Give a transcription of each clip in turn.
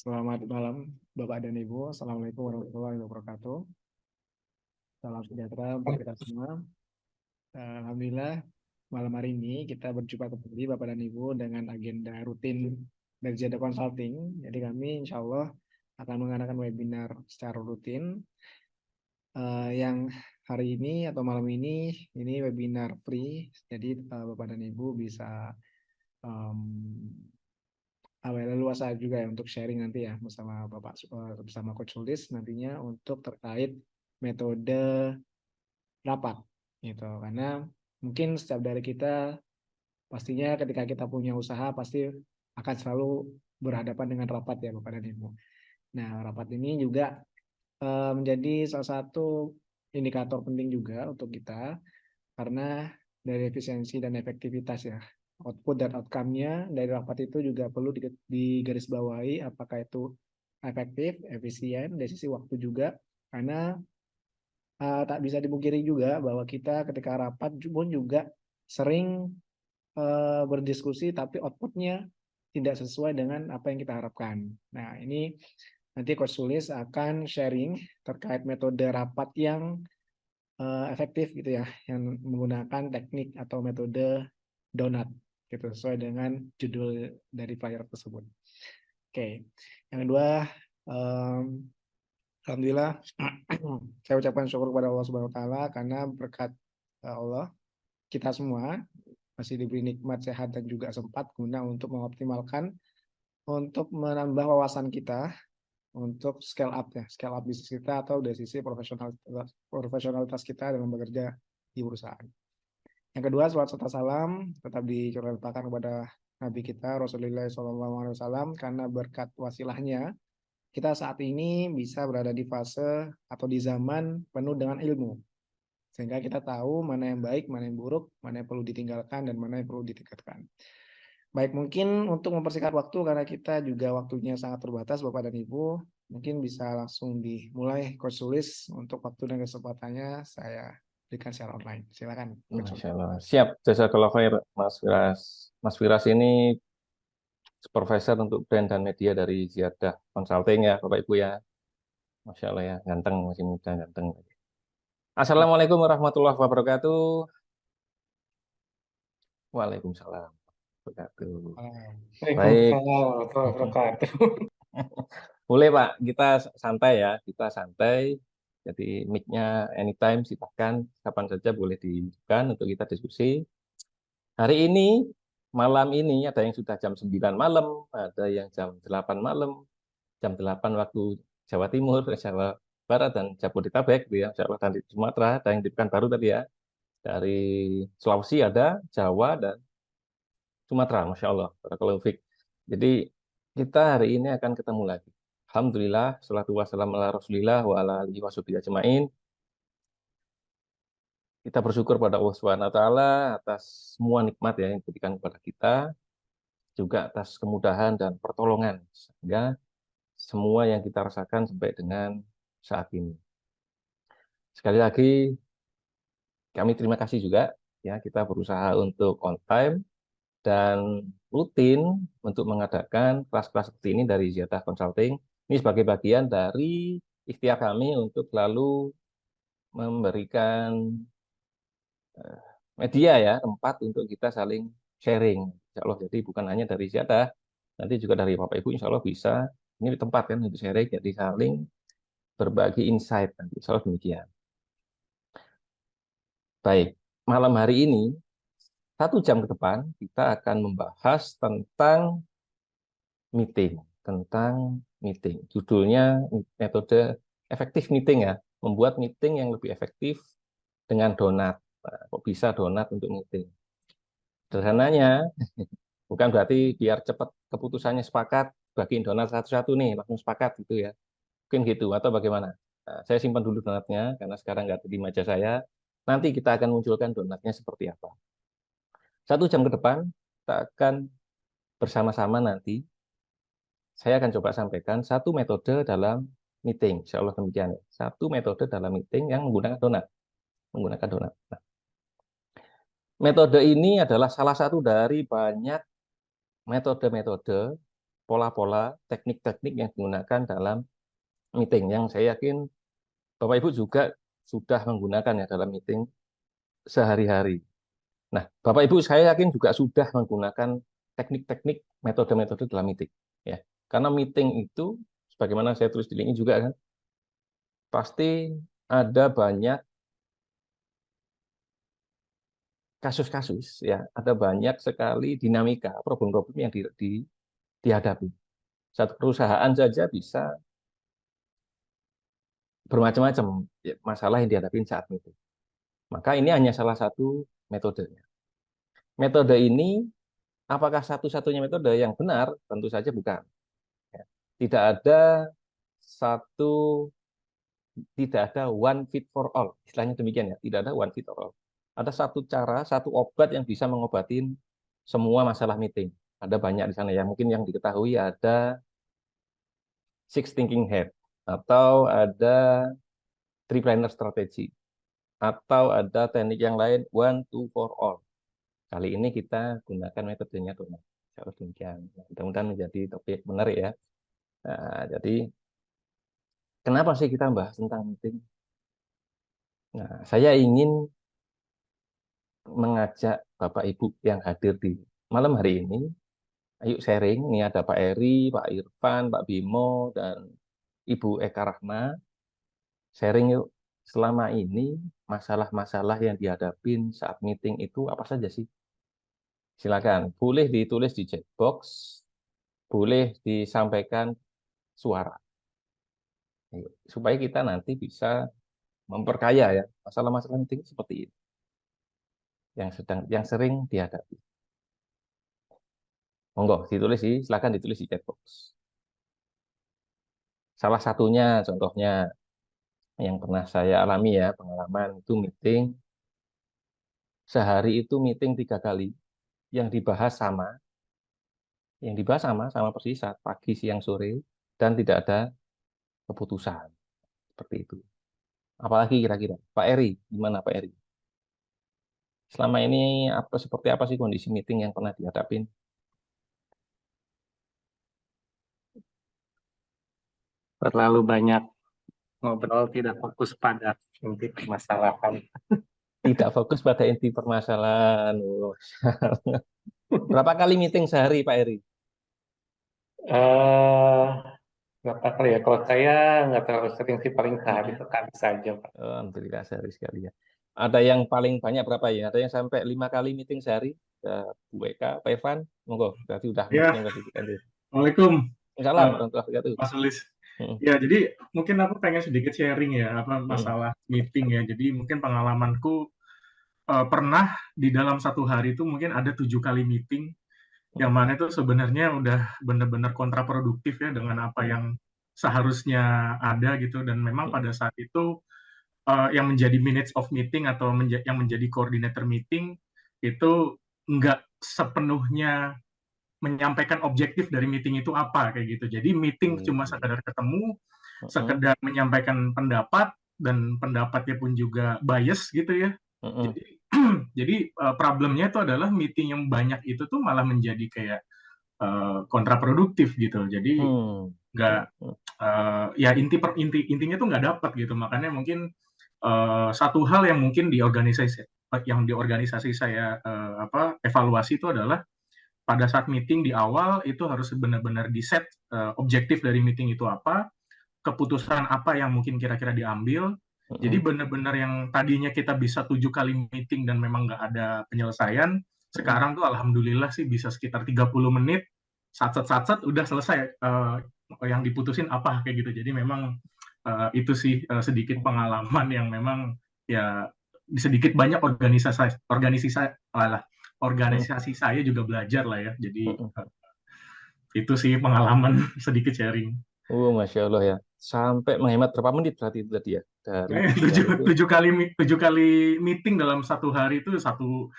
Selamat malam, Bapak dan Ibu. Assalamualaikum warahmatullahi wabarakatuh. Salam sejahtera untuk kita semua. Alhamdulillah, malam hari ini kita berjumpa kembali Bapak dan Ibu dengan agenda rutin dari Jeda Consulting. Jadi kami insya Allah akan mengadakan webinar secara rutin yang hari ini atau malam ini webinar free. Jadi Bapak dan Ibu bisa um, leluasa juga ya untuk sharing nanti ya bersama Bapak bersama Coach Sulis nantinya untuk terkait metode rapat gitu. Karena mungkin setiap dari kita pastinya ketika kita punya usaha pasti akan selalu berhadapan dengan rapat ya Bapak dan Ibu. Nah, rapat ini juga menjadi salah satu indikator penting juga untuk kita karena dari efisiensi dan efektivitas ya. Output dan outcome-nya dari rapat itu juga perlu digarisbawahi apakah itu efektif, efisien, dari sisi waktu juga. Karena tak bisa dipungkiri juga bahwa kita ketika rapat pun juga sering berdiskusi tapi outputnya tidak sesuai dengan apa yang kita harapkan. Nah, ini nanti Coach Sulis akan sharing terkait metode rapat yang efektif gitu ya, yang menggunakan teknik atau metode donat gitu sesuai dengan judul dari flyer tersebut. Oke, yang kedua, um, alhamdulillah saya ucapkan syukur kepada Allah Subhanahu Wa Taala karena berkat Allah kita semua masih diberi nikmat sehat dan juga sempat guna untuk mengoptimalkan untuk menambah wawasan kita untuk scale up bisnis kita atau dari sisi profesionalitas kita dalam bekerja di perusahaan. Yang kedua, salawat serta salam tetap dicurahkan kepada Nabi kita Rasulullah SAW karena berkat wasilahnya kita saat ini bisa berada di fase atau di zaman penuh dengan ilmu. Sehingga kita tahu mana yang baik, mana yang buruk, mana yang perlu ditinggalkan, dan mana yang perlu ditingkatkan. Baik, mungkin untuk mempersingkat waktu, karena kita juga waktunya sangat terbatas, Bapak dan Ibu, mungkin bisa langsung dimulai Coach Sulis untuk waktu dan kesempatannya saya berikan secara online. Silakan, Coach Sulis. Masya Allah. Siap, jazakallah khair, Mas Firas. Mas Firas ini supervisor untuk brand dan media dari Ziyadah Consulting ya, Bapak Ibu ya. Masya Allah ya, ganteng, masih muda, ganteng. Assalamualaikum warahmatullahi wabarakatuh. Waalaikumsalam wabarakatuh. Baik, Waalaikumsalam warahmatullahi wabarakatuh. boleh Pak, kita santai ya, kita santai. Jadi mic-nya anytime, silakan, kapan saja boleh dihidupkan untuk kita diskusi. Hari ini, malam ini ada yang sudah jam 9 malam, ada yang jam 8 malam, jam 8 waktu Jawa Timur, Jawa Barat, dan Jabodetabek, gitu ya. Jawa dan di Sumatera, ada yang di Pekanbaru tadi ya. Dari Sulawesi ada, Jawa, dan Sumatera, Masya Allah. Barakallahu fiik. Jadi, kita hari ini akan ketemu lagi. Alhamdulillah, salatu wassalamu ala Rasulillah wa ala alihi wa sahbihi ajma'in. Kita bersyukur pada Allah Subhanahu wa taala atas semua nikmat ya yang diberikan kepada kita, juga atas kemudahan dan pertolongan sehingga semua yang kita rasakan sampai dengan saat ini. Sekali lagi kami terima kasih juga ya, kita berusaha untuk on time dan rutin untuk mengadakan kelas-kelas seperti ini dari Ziyadah Consulting. Ini sebagai bagian dari ikhtiar kami untuk selalu memberikan media ya, tempat untuk kita saling sharing. Insya Allah, jadi bukan hanya dari Ziyadah, nanti juga dari Bapak Ibu insya Allah bisa. Ini tempat kan untuk sharing, jadi saling berbagi insight. Nanti insya Allah demikian. Baik, malam hari ini, 1 jam ke depan, kita akan membahas tentang meeting. Judulnya metode efektif meeting ya, membuat meeting yang lebih efektif dengan donat. Nah, kok bisa donat untuk meeting? Sederhananya, bukan berarti biar cepat keputusannya sepakat, bagiin donat satu-satu nih, langsung sepakat gitu ya. Mungkin gitu, atau bagaimana? Nah, saya simpan dulu donatnya, karena sekarang nggak ada di meja saya. Nanti kita akan munculkan donatnya seperti apa. 1 jam ke depan, kita akan bersama-sama nanti, saya akan coba sampaikan satu metode dalam meeting. Insya Allah demikian. Satu metode dalam meeting yang menggunakan donat. Nah, metode ini adalah salah satu dari banyak metode-metode pola-pola, teknik-teknik yang digunakan dalam meeting, yang saya yakin Bapak Ibu juga sudah menggunakan ya dalam meeting sehari-hari. Nah, Bapak Ibu saya yakin juga sudah menggunakan teknik-teknik, metode-metode dalam meeting. Ya, karena meeting itu, sebagaimana saya tulis di link ini juga kan, pasti ada banyak kasus-kasus, ya, ada banyak sekali dinamika, problem-problem yang dihadapi. Satu perusahaan saja bisa bermacam-macam ya, masalah yang dihadapi saat meeting. Maka ini hanya salah satu metodenya. Metode ini apakah satu-satunya metode yang benar? Tentu saja bukan. Ya. Tidak ada satu, tidak ada one fit for all. Istilahnya demikian ya. Tidak ada one fit for all. Ada satu cara, satu obat yang bisa mengobatin semua masalah meeting. Ada banyak di sana ya. Mungkin yang diketahui ada six thinking head, atau ada three planner strategy, atau ada teknik yang lain one two for all. Kali ini kita gunakan metodenya donat. Kalau demikian, mudah-mudahan menjadi topik menarik ya. Nah, jadi kenapa sih kita bahas tentang meeting? Nah, saya ingin mengajak Bapak Ibu yang hadir di malam hari ini, ayo sharing. Ini ada Pak Eri, Pak Irfan, Pak Bimo, dan Ibu Eka Rahma. Sharing yuk, selama ini masalah-masalah yang dihadapin saat meeting itu apa saja sih? Silakan, boleh ditulis di chat box, boleh disampaikan suara. Supaya kita nanti bisa memperkaya ya masalah-masalah meeting seperti ini yang sering dihadapi. Monggo ditulis sih, silakan ditulis di chat box. Salah satunya contohnya yang pernah saya alami ya, pengalaman itu meeting sehari itu meeting 3 kali, yang dibahas sama persis saat pagi, siang, sore, dan tidak ada keputusan seperti itu. Apalagi kira-kira Pak Eri, gimana Pak Eri? Selama ini seperti apa sih kondisi meeting yang pernah dihadapin? Terlalu banyak ngobrol, tidak fokus pada inti permasalahan. Tidak fokus pada inti permasalahan. Oh, berapa kali meeting sehari Pak Eri? Eh, Berapa kali ya? Kalau saya nggak terlalu sering sih, paling sehari sekali saja, Pak. Alhamdulillah sehari sekali ya. Ada yang paling banyak berapa ya? Ada yang sampai 5 kali meeting sehari? Bu Eka, Pak Evan, monggo. Berarti udah Ya, meeting tadi. Assalamualaikum, Salam warahmatullahi wabarakatuh. Mas Sulis. Hmm. Ya, jadi mungkin aku pengen sedikit sharing ya, masalah meeting ya. Jadi mungkin pengalamanku pernah di dalam satu hari itu mungkin ada 7 kali meeting, yang mana itu sebenarnya udah benar-benar kontraproduktif ya dengan apa yang seharusnya ada gitu. Dan memang pada saat itu yang menjadi minutes of meeting atau yang menjadi coordinator meeting itu nggak sepenuhnya menyampaikan objektif dari meeting itu apa kayak gitu. Jadi meeting cuma sekedar ketemu, sekedar menyampaikan pendapat, dan pendapatnya pun juga bias gitu ya. Jadi jadi problemnya itu adalah meeting yang banyak itu tuh malah menjadi kayak kontraproduktif gitu. Jadi nggak ya intinya tuh nggak dapat gitu. Makanya mungkin satu hal yang mungkin di organisasi saya evaluasi itu adalah pada saat meeting di awal itu harus benar-benar di set objektif dari meeting itu apa, keputusan apa yang mungkin kira-kira diambil. Jadi benar-benar yang tadinya kita bisa 7 kali meeting dan memang nggak ada penyelesaian, sekarang tuh alhamdulillah sih bisa sekitar 30 menit, sat-sat udah selesai yang diputusin apa kayak gitu. Jadi memang itu sih sedikit pengalaman yang memang ya sedikit banyak organisasi saya juga belajar lah ya. Jadi itu sih pengalaman sedikit sharing. Masya Allah ya. Sampai menghemat berapa menit berarti itu tadi ya? Dari 7 kali meeting dalam satu hari itu satu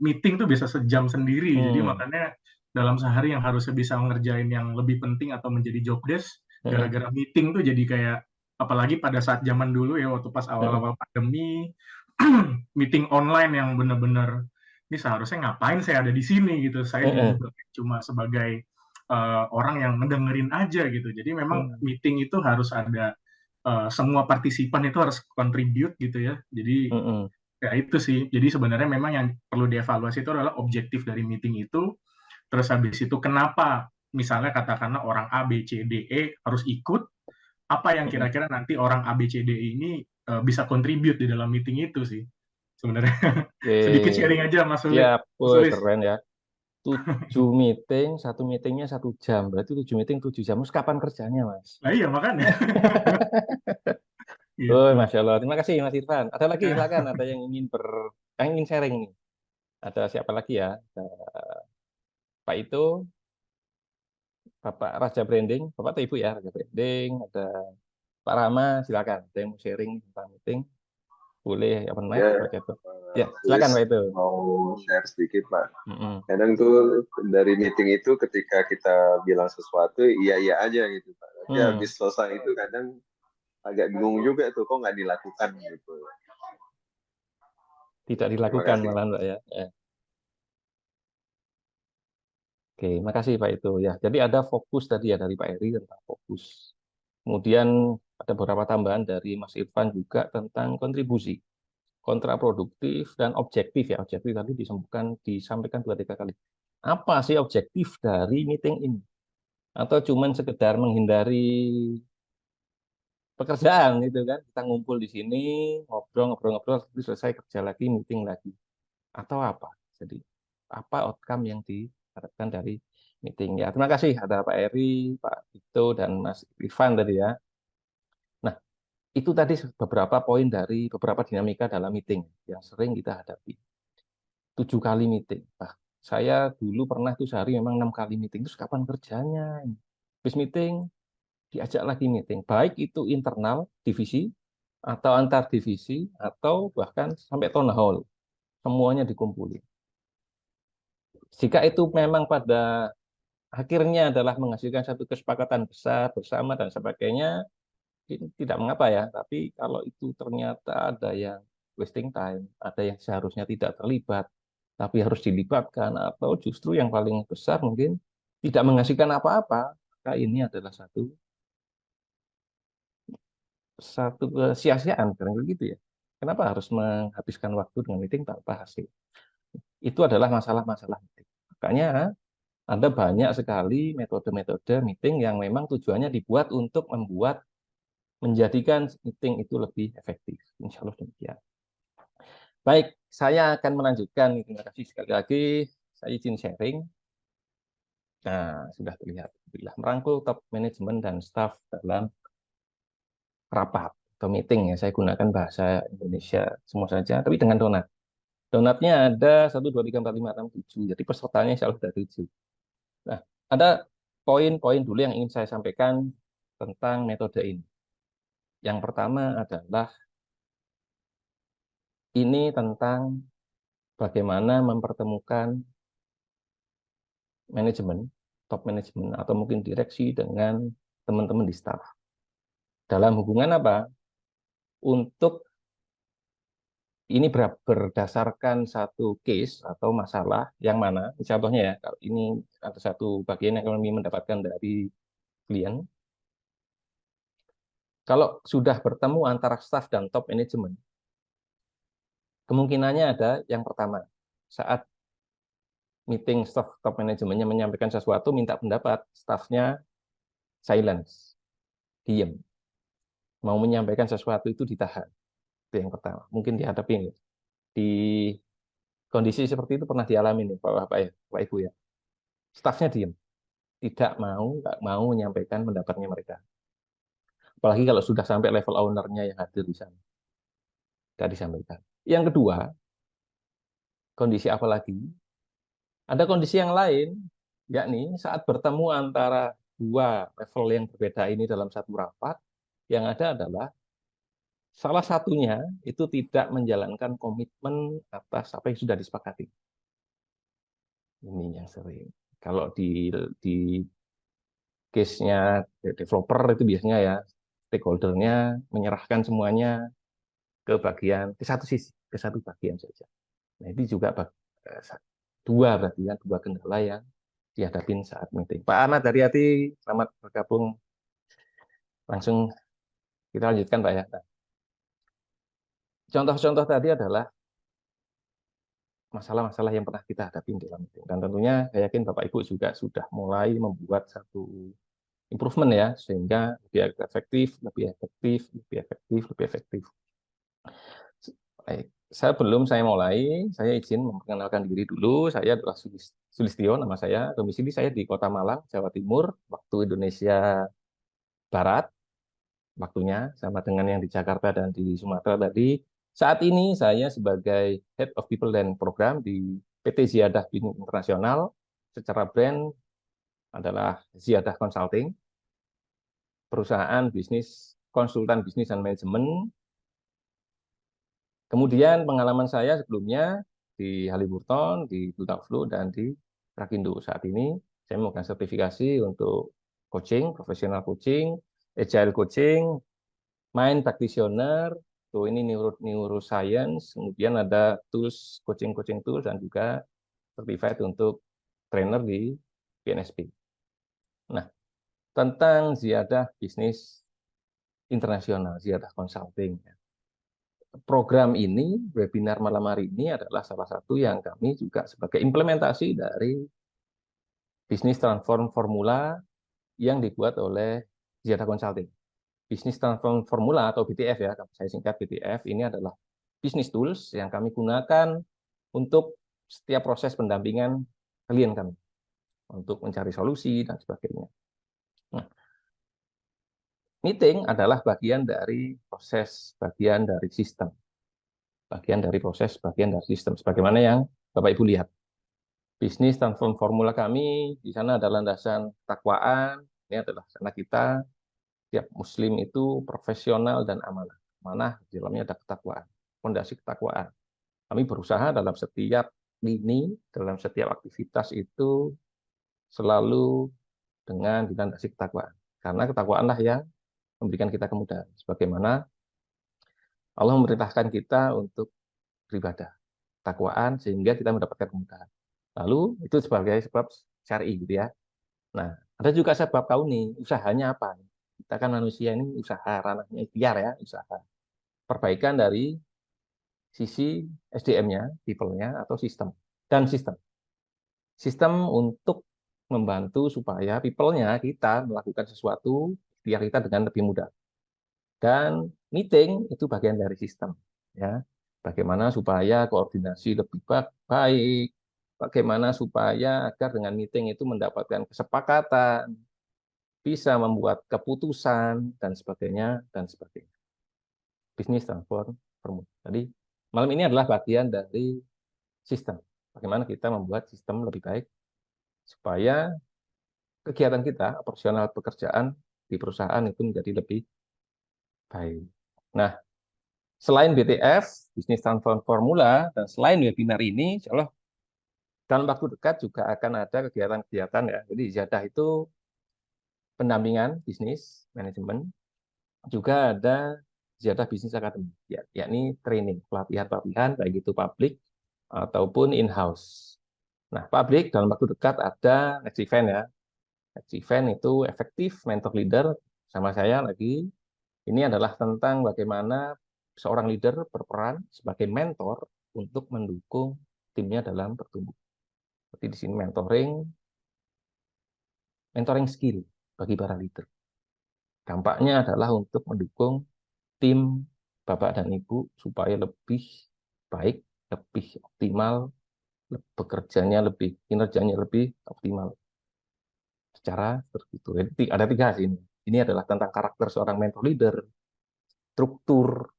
meeting tuh bisa sejam sendiri. Jadi makanya dalam sehari yang harusnya bisa ngerjain yang lebih penting atau menjadi job desk, gara-gara meeting tuh jadi kayak, apalagi pada saat zaman dulu ya, waktu pas awal-awal pandemi, meeting online yang benar-benar ini seharusnya ngapain saya ada di sini gitu. Saya juga cuma sebagai orang yang ngedengerin aja gitu. Jadi memang Hmm. meeting itu harus ada semua partisipan itu harus contribute gitu ya. Jadi Mm-mm. ya itu sih. Jadi sebenarnya memang yang perlu dievaluasi itu adalah objektif dari meeting itu. Terus habis itu kenapa misalnya katakanlah orang A, B, C, D, E harus ikut, apa yang Mm-mm. kira-kira nanti orang A, B, C, D, E ini bisa contribute di dalam meeting itu sih. Sebenarnya sedikit Oke, sharing aja Mas Sulis. siap. Mas Wih, Sulis. keren ya. 7 meeting, satu meetingnya 1 jam. Berarti 7 meeting 7 jam. Terus kapan kerjanya, Mas? Nah iya makanya. Oh, Gitu. Masya Allah. Terima kasih, Mas Irfan. Ada lagi, Ya. silakan. Ada yang ingin sharing nih. Ada siapa lagi ya? Ada Pak Itu, Bapak Raja Branding, Bapak atau Ibu ya, Raja Branding. Ada Pak Rama, silakan. Ada yang mau sharing tentang meeting? Boleh open mic, Ya, Pak Itu. Ya, Tulis silakan Pak Itu. mau share sedikit, Pak. Mm-mm. Kadang tuh dari meeting itu ketika kita bilang sesuatu, iya-iya aja gitu, Pak. Tapi Hmm, habis selesai itu kadang agak bingung juga tuh, kok nggak dilakukan gitu. tidak Terima dilakukan kasih. malah Mbak ya. Oke, makasih Pak Itu. Ya, jadi ada fokus tadi ya dari Pak Eri tentang fokus. Kemudian ada beberapa tambahan dari Mas Irfan juga tentang kontribusi, kontraproduktif dan objektif ya. Objektif tadi disampaikan 2-3 kali. Apa sih objektif dari meeting ini? Atau cuman sekedar menghindari pekerjaan gitu kan? Kita ngumpul di sini, ngobrol-ngobrol, terus selesai kerja lagi, meeting lagi. Atau apa? Jadi apa outcome yang diharapkan dari meeting ya. Terima kasih ada Pak Eri, Pak Vito dan Mas Irfan tadi ya. Nah, itu tadi beberapa poin dari beberapa dinamika dalam meeting yang sering kita hadapi. 7 kali meeting. Nah, saya dulu pernah tuh sehari memang 6 kali meeting. Terus kapan kerjanya? Habis meeting, diajak lagi meeting. Baik itu internal divisi, atau antar divisi, atau bahkan sampai town hall. Semuanya dikumpulin. Jika itu memang pada akhirnya adalah menghasilkan satu kesepakatan besar bersama dan sebagainya, tidak mengapa ya. Tapi kalau itu ternyata ada yang wasting time, ada yang seharusnya tidak terlibat, tapi harus dilibatkan, atau justru yang paling besar mungkin tidak menghasilkan apa-apa, maka ini adalah satu satu kesia-siaan, kira-kira gitu ya. Kenapa harus menghabiskan waktu dengan meeting tanpa hasil? Itu adalah masalah-masalah meeting. Makanya ada banyak sekali metode-metode meeting yang memang tujuannya dibuat untuk menjadikan meeting itu lebih efektif. Insya Allah demikian. Baik, saya akan melanjutkan. Terima kasih sekali lagi. Saya izin sharing. Nah, sudah terlihat. Merangkul top manajemen dan staff dalam rapat atau meeting ya. Saya gunakan bahasa Indonesia semua saja, tapi dengan donat. Donatnya ada 1, 2, 3, 4, 5, 6, 7. Jadi pesertanya insya Allah ada 7. Nah, ada poin-poin dulu yang ingin saya sampaikan tentang metode ini. Yang pertama adalah ini tentang bagaimana mempertemukan manajemen, top manajemen, atau mungkin direksi dengan teman-teman di staff. Dalam hubungan apa? Untuk ini berdasarkan satu case atau masalah yang mana, contohnya ya, kalau ini ada satu bagian yang kami mendapatkan dari klien, kalau sudah bertemu antara staff dan top manajemen, kemungkinannya ada yang pertama, saat meeting staff top manajemennya menyampaikan sesuatu, minta pendapat, staffnya silence, diam. Mau menyampaikan sesuatu itu ditahan. Itu yang pertama. Mungkin dihadapi di kondisi seperti itu pernah dialami nih Bapak ya, Pak Ibu ya. Staffnya diam, nggak mau menyampaikan pendapatnya mereka. Apalagi kalau sudah sampai level ownernya yang hadir di sana, nggak disampaikan. Yang kedua, kondisi apa lagi? Ada kondisi yang lain, yakni saat bertemu antara dua level yang berbeda ini dalam satu rapat, yang ada adalah salah satunya itu tidak menjalankan komitmen atas apa yang sudah disepakati. Ini yang sering. Kalau di case-nya developer itu biasanya ya stakeholder-nya menyerahkan semuanya ke satu bagian saja. Nah, itu juga dua berarti kan, dua kendala yang dihadapin saat meeting. Pak Ahmad dari Hati, selamat bergabung. Langsung kita lanjutkan, Pak ya. Nah, contoh-contoh tadi adalah masalah-masalah yang pernah kita hadapi dalam meeting. Dan tentunya saya yakin Bapak Ibu juga sudah mulai membuat satu improvement ya, sehingga lebih efektif, lebih efektif, lebih efektif, lebih efektif. Baik, saya mulai, saya izin memperkenalkan diri dulu. Saya adalah Sulistyo, nama saya. Domisili saya di Kota Malang, Jawa Timur, waktu Indonesia Barat, waktunya sama dengan yang di Jakarta dan di Sumatera tadi. Saat ini saya sebagai Head of People and Program di PT Ziyadah Bisnis Internasional, secara brand adalah Ziyadah Consulting, perusahaan bisnis, konsultan bisnis dan manajemen. Kemudian pengalaman saya sebelumnya di Haliburton, di Butaflu, dan di Rakindo. Saat ini saya melakukan sertifikasi untuk coaching, profesional coaching, agile coaching, mind practitioner, tuh ini neuroscience, kemudian ada tools, coaching tools, dan juga certified untuk trainer di PNSP. Nah, tentang Ziyadah Bisnis Internasional, Ziyadah Consulting. Program ini, webinar malam hari ini adalah salah satu yang kami juga sebagai implementasi dari Bisnis Transform Formula yang dibuat oleh Ziyadah Consulting. Bisnis Transform Formula atau BTF ya, saya singkat BTF, ini adalah bisnis tools yang kami gunakan untuk setiap proses pendampingan klien kami untuk mencari solusi dan sebagainya. Nah, meeting adalah bagian dari proses, bagian dari sistem. Bagian dari proses, bagian dari sistem. Sebagaimana yang Bapak Ibu lihat. Bisnis Transform Formula kami, di sana ada landasan takwaan, ini adalah karena kita, tiap muslim itu profesional dan amanah. Amanah, di dalamnya ada ketakwaan, fondasi ketakwaan. Kami berusaha dalam setiap lini, dalam setiap aktivitas itu selalu dengan dilandasi ketakwaan. Karena ketakwaanlah yang memberikan kita kemudahan. Sebagaimana Allah memerintahkan kita untuk beribadah, takwaan, sehingga kita mendapatkan kemudahan. Lalu itu sebagai sebab syar'i gitu ya. Nah, ada juga sebab kauni, usahanya apa? Kita kan manusia ini usaha, ranahnya ikhtiar ya, usaha. Perbaikan dari sisi SDM-nya, people-nya, atau sistem. Dan sistem. Sistem untuk membantu supaya people-nya kita melakukan sesuatu, ikhtiar kita dengan lebih mudah. Dan meeting itu bagian dari sistem. Ya, bagaimana supaya koordinasi lebih baik, bagaimana supaya agar dengan meeting itu mendapatkan kesepakatan, bisa membuat keputusan, dan sebagainya, dan sebagainya. Bisnis transform formula. Jadi, malam ini adalah bagian dari sistem. Bagaimana kita membuat sistem lebih baik, supaya kegiatan kita, operasional pekerjaan di perusahaan itu menjadi lebih baik. Nah, selain BTF, Bisnis Transform Formula, dan selain webinar ini, insya Allah dalam waktu dekat juga akan ada kegiatan-kegiatan ya. Jadi Ziyadah itu pendampingan bisnis, manajemen, juga ada Ziyadah Bisnis Academy, yakni training, pelatihan-pelatihan, baik itu publik ataupun in-house. Nah, publik dalam waktu dekat ada next event ya. Next event itu efektif mentor leader, sama saya lagi. Ini adalah tentang bagaimana seorang leader berperan sebagai mentor untuk mendukung timnya dalam bertumbuh. Seperti di sini mentoring skill bagi para leader. Dampaknya adalah untuk mendukung tim Bapak dan Ibu supaya lebih baik, lebih optimal, bekerjanya lebih, kinerjanya lebih optimal. Secara terstruktur. Ada 3 sini. Ini adalah tentang karakter seorang mentor leader, struktur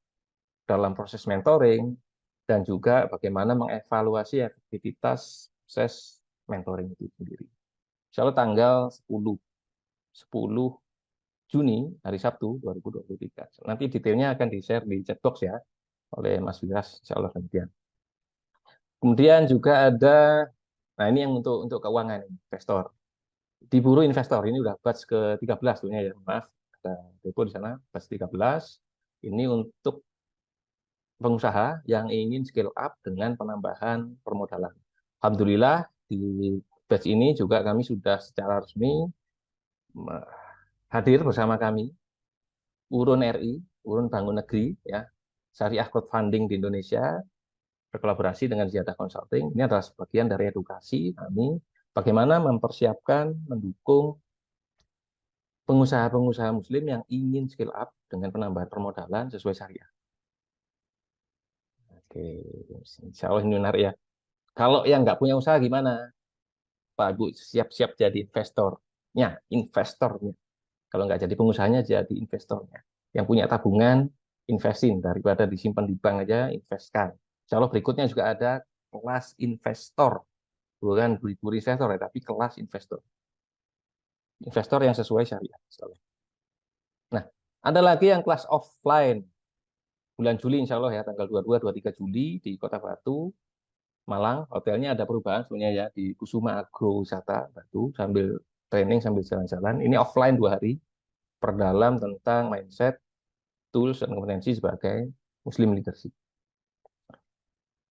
dalam proses mentoring, dan juga bagaimana mengevaluasi efektivitas proses mentoring itu sendiri. Insya Allah tanggal 10 Juni, hari Sabtu 2023. Nanti detailnya akan di-share di chatbox ya, oleh Mas Wiras, insya Allah demikian. Kemudian juga ada, nah ini yang untuk keuangan, investor. Diburu investor, ini udah batch ke-13 tuhnya ya, maaf. Ada depo di sana, batch 13. Ini untuk pengusaha yang ingin scale up dengan penambahan permodalan. Alhamdulillah di batch ini juga kami sudah secara resmi hadir bersama kami Urun RI, Urun Bangun Negeri, ya, Syariah Crowdfunding di Indonesia, berkolaborasi dengan Ziyadah Consulting. Ini adalah sebagian dari edukasi kami bagaimana mempersiapkan, mendukung pengusaha-pengusaha Muslim yang ingin skill up dengan penambahan permodalan sesuai syariah. Oke, insya Allah ini menarik ya. Kalau yang nggak punya usaha gimana? Pak Ibu siap-siap jadi investornya. Kalau nggak jadi pengusahanya, jadi investornya. Yang punya tabungan, investin. Daripada disimpan di bank aja, investkan. Insya Allah berikutnya juga ada kelas investor. Bukan buru investor ya, tapi kelas investor. Investor yang sesuai syariah. Nah, ada lagi yang kelas offline. Bulan Juli insya Allah ya, tanggal 22-23 Juli di Kota Batu, Malang. Hotelnya ada perubahan sebenarnya ya, di Kusuma Agrowisata Batu, sambil training, sambil jalan-jalan. Ini offline 2 hari, perdalam tentang mindset, tools, dan kompetensi sebagai Muslim leadership.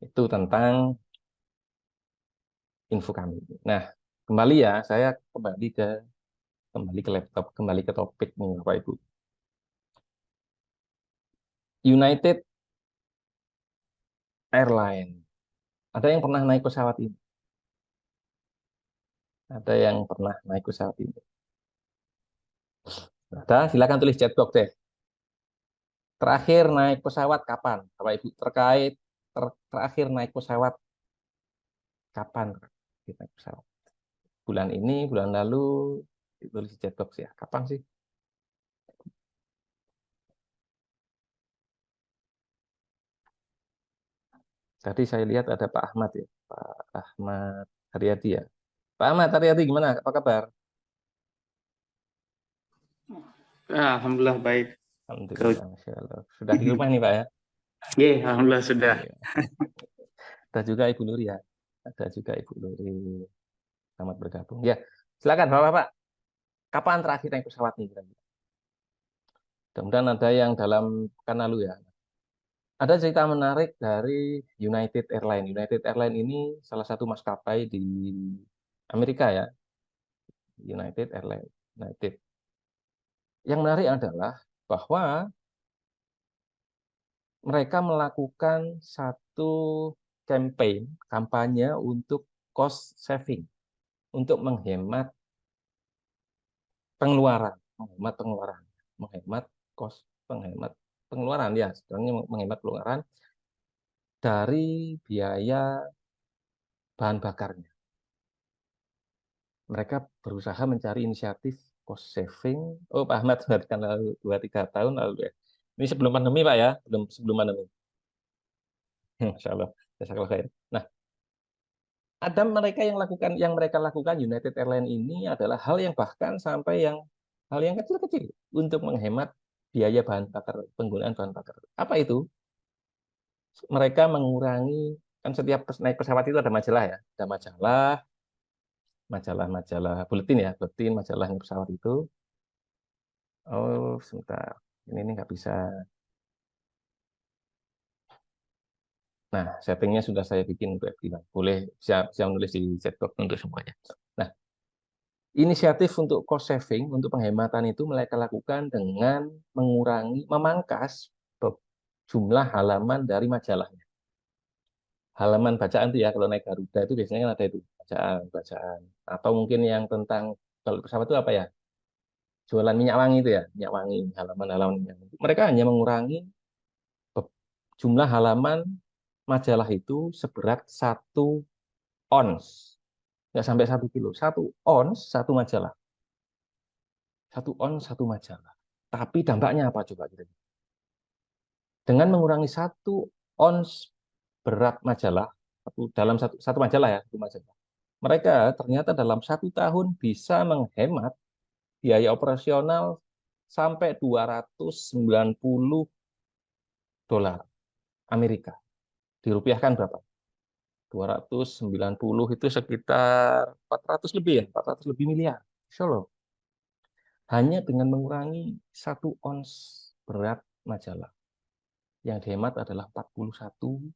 Itu tentang info kami. Nah, kembali ya, saya kembali ke laptop, kembali ke topik nih, Bapak Ibu. United Airlines. Ada yang pernah naik pesawat ini? Ada yang pernah naik pesawat ini? Ada, silakan tulis chat box deh. Terakhir naik pesawat kapan? Bapak Ibu, terakhir naik pesawat kapan? Naik pesawat. Bulan ini, bulan lalu, tulis chat box ya. Kapan sih? Tadi saya lihat ada Pak Ahmad ya. Pak Ahmad Haryadi ya. Pak Ahmad Haryadi gimana? Apa kabar? Alhamdulillah baik. Alhamdulillah, Masya Allah. Sudah di rumah nih Pak ya? Iya, alhamdulillah sudah. Iya. Ada juga Ibu Nuri ya. Ada juga Ibu Nuri. Selamat bergabung. Ya, silakan Bapak-Bapak. Kapan terakhir naik pesawat nih? Mudah-mudahan ada yang dalam pekan lalu ya. Ada cerita menarik dari United Airlines. United Airlines ini salah satu maskapai di Amerika ya. United Airlines. United. Yang menarik adalah bahwa mereka melakukan satu kampanye untuk cost saving, untuk menghemat pengeluaran, menghemat cost, menghemat pengeluaran ya, sebenarnya menghemat pengeluaran dari biaya bahan bakarnya. Mereka berusaha mencari inisiatif cost saving. Oh, Pak Ahmad sudah lalu 2-3 tahun lalu ya. Ini sebelum pandemi Pak ya, sebelum pandemi. Masya Allah. Nah, ada mereka lakukan United Airlines ini adalah hal yang bahkan sampai hal yang kecil-kecil untuk menghemat biaya bahan bakar, penggunaan bahan bakar. Apa itu? Mereka mengurangi, kan setiap naik pesawat itu ada majalah ya, ada majalah buletin ya, majalahnya pesawat itu. Oh, sebentar, ini nggak bisa. Nah, settingnya sudah saya bikin untuk FD. Boleh siap nulis di chatbox untuk semuanya. Nah, inisiatif untuk cost saving, untuk penghematan itu mereka lakukan dengan memangkas jumlah halaman dari majalahnya. Halaman bacaan itu ya, kalau naik Garuda itu biasanya ada itu, bacaan. Atau mungkin yang tentang, kalau pesawat itu apa ya? Jualan minyak wangi itu ya, minyak wangi, halaman-halaman minyak wangi. Mereka hanya mengurangi jumlah halaman majalah itu seberat 1 ons. Nggak sampai 1 kilo. 1 ons, 1 majalah. 1 ons, 1 majalah. Tapi dampaknya apa coba kita? Dengan mengurangi 1 ons berat majalah, dalam satu majalah ya, 1 majalah. Mereka ternyata dalam 1 tahun bisa menghemat biaya operasional sampai $290 Amerika. Dirupiahkan berapa? 290 itu sekitar 400 lebih ya, 400 lebih miliar. Insya Allah. Hanya dengan mengurangi 1 ons berat majalah. Yang dihemat adalah 41,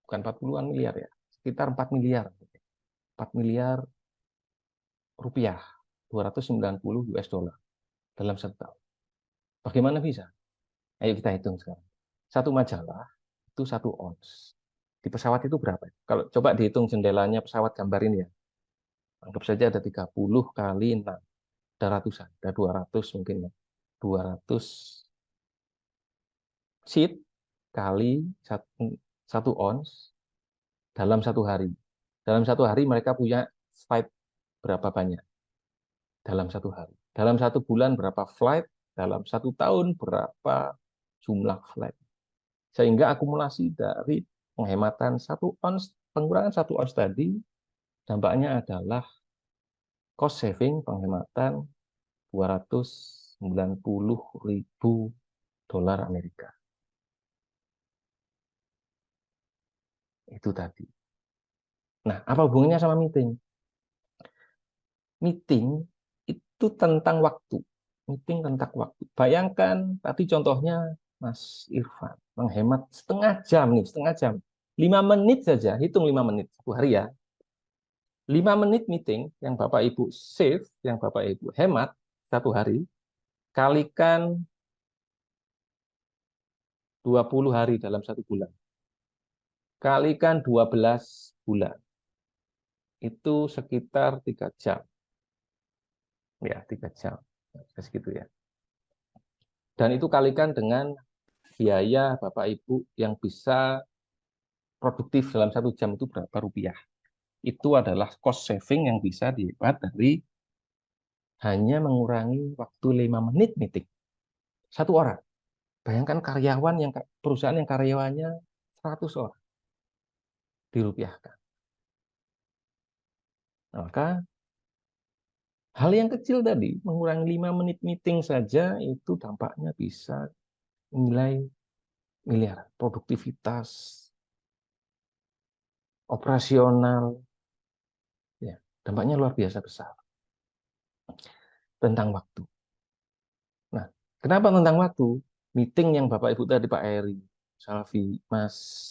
bukan 40-an miliar ya, sekitar 4 miliar. 4 miliar rupiah, 290 US dollar dalam 1 tahun. Bagaimana bisa? Ayo kita hitung sekarang. Satu majalah itu 1 ons. Di pesawat itu berapa? Kalau coba dihitung jendelanya pesawat gambar ini ya. Anggap saja ada 30 kali 6. Ada ratusan, ada 200 mungkin ya. 200 sheet kali 1 ons dalam 1 hari. Dalam 1 hari mereka punya flight berapa banyak? Dalam 1 hari. Dalam 1 bulan berapa flight? Dalam 1 tahun berapa jumlah flight? Sehingga akumulasi dari penghematan 1 ons, pengurangan 1 ons tadi, dampaknya adalah cost saving penghematan 290.000 dolar Amerika. Itu tadi. Nah, apa hubungannya sama meeting? Meeting itu tentang waktu. Meeting tentang waktu. Bayangkan tadi contohnya Mas Irfan menghemat setengah jam nih, setengah jam. 5 menit saja, hitung 5 menit 1 hari ya. 5 menit meeting yang Bapak Ibu save, yang Bapak Ibu hemat 1 hari, kalikan 20 hari dalam 1 bulan. Kalikan 12 bulan. Itu sekitar 3 jam. Ya, 3 jam. Segitu ya. Dan itu kalikan dengan biaya Bapak Ibu yang bisa produktif dalam 1 jam itu berapa rupiah. Itu adalah cost saving yang bisa dihemat dari hanya mengurangi waktu 5 menit meeting. 1 orang. Bayangkan karyawan yang perusahaan yang karyawannya 100 orang dirupiahkan. Nah, maka hal yang kecil tadi, mengurangi 5 menit meeting saja, itu dampaknya bisa nilai miliar. Produktivitas, operasional, ya, dampaknya luar biasa besar. Tentang waktu. Nah, kenapa tentang waktu? Meeting yang Bapak Ibu tadi, Pak Eri, Salvi, Mas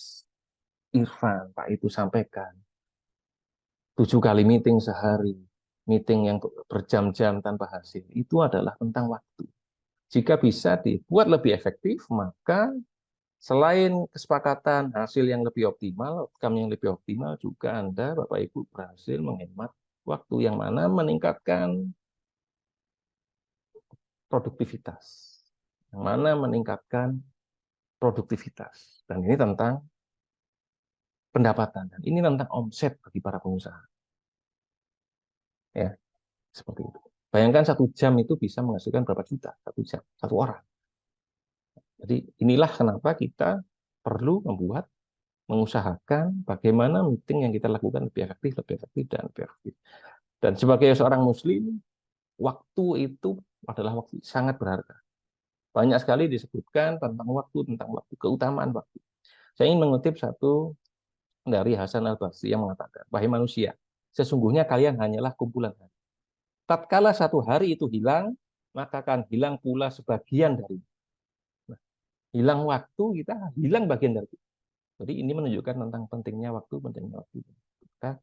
Irfan, Pak Ibu sampaikan, 7 kali meeting sehari, meeting yang berjam-jam tanpa hasil, itu adalah tentang waktu. Jika bisa dibuat lebih efektif, maka selain kesepakatan hasil yang lebih optimal, outcome yang lebih optimal, juga Anda, Bapak Ibu, berhasil menghemat waktu yang mana meningkatkan produktivitas. Yang mana meningkatkan produktivitas. Dan ini tentang pendapatan. Dan ini tentang omset bagi para pengusaha. Ya, seperti itu. Bayangkan 1 jam itu bisa menghasilkan berapa juta? 1 jam, 1 orang. Jadi inilah kenapa kita perlu mengusahakan bagaimana meeting yang kita lakukan lebih efektif, dan lebih efektif. Dan sebagai seorang Muslim, waktu itu adalah waktu sangat berharga. Banyak sekali disebutkan tentang waktu, keutamaan waktu. Saya ingin mengutip satu dari Hasan al-Basri yang mengatakan, wahai manusia, sesungguhnya kalian hanyalah kumpulan hari. Tatkala 1 hari itu hilang, maka akan hilang pula sebagian dari. Nah, hilang waktu, kita hilang bagian dari itu. Jadi ini menunjukkan tentang pentingnya waktu. Maka,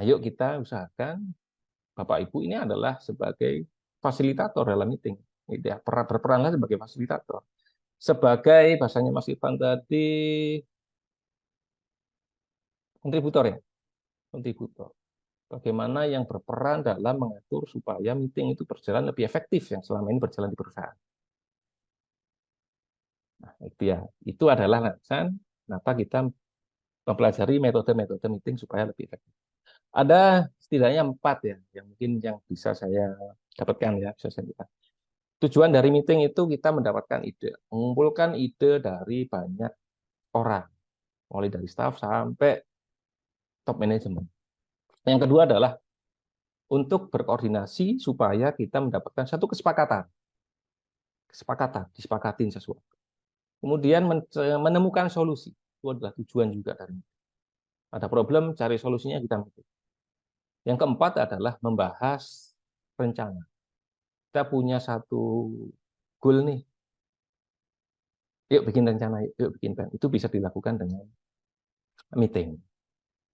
ayo kita usahakan, Bapak Ibu ini adalah sebagai fasilitator dalam meeting. Berperanlah sebagai fasilitator. Sebagai, bahasanya Mas Irfan tadi, kontributor ya. Kontributor. Bagaimana yang berperan dalam mengatur supaya meeting itu berjalan lebih efektif yang selama ini berjalan di perusahaan. Nah, itu ya. Itu adalah alasan kenapa kita mempelajari metode-metode meeting supaya lebih efektif. Ada setidaknya 4 ya, yang mungkin yang bisa saya dapatkan ya, bisa saya dapatkan. Tujuan dari meeting itu kita mendapatkan ide, mengumpulkan ide dari banyak orang, mulai dari staff sampai top manajemen. Yang kedua adalah untuk berkoordinasi supaya kita mendapatkan satu kesepakatan. Disepakatin sesuatu. Kemudian menemukan solusi. Itu adalah tujuan juga dari meeting. Ada problem, cari solusinya, kita meeting. Yang keempat adalah membahas rencana. Kita punya satu goal nih. Yuk bikin rencana, yuk bikin plan. Itu bisa dilakukan dengan meeting.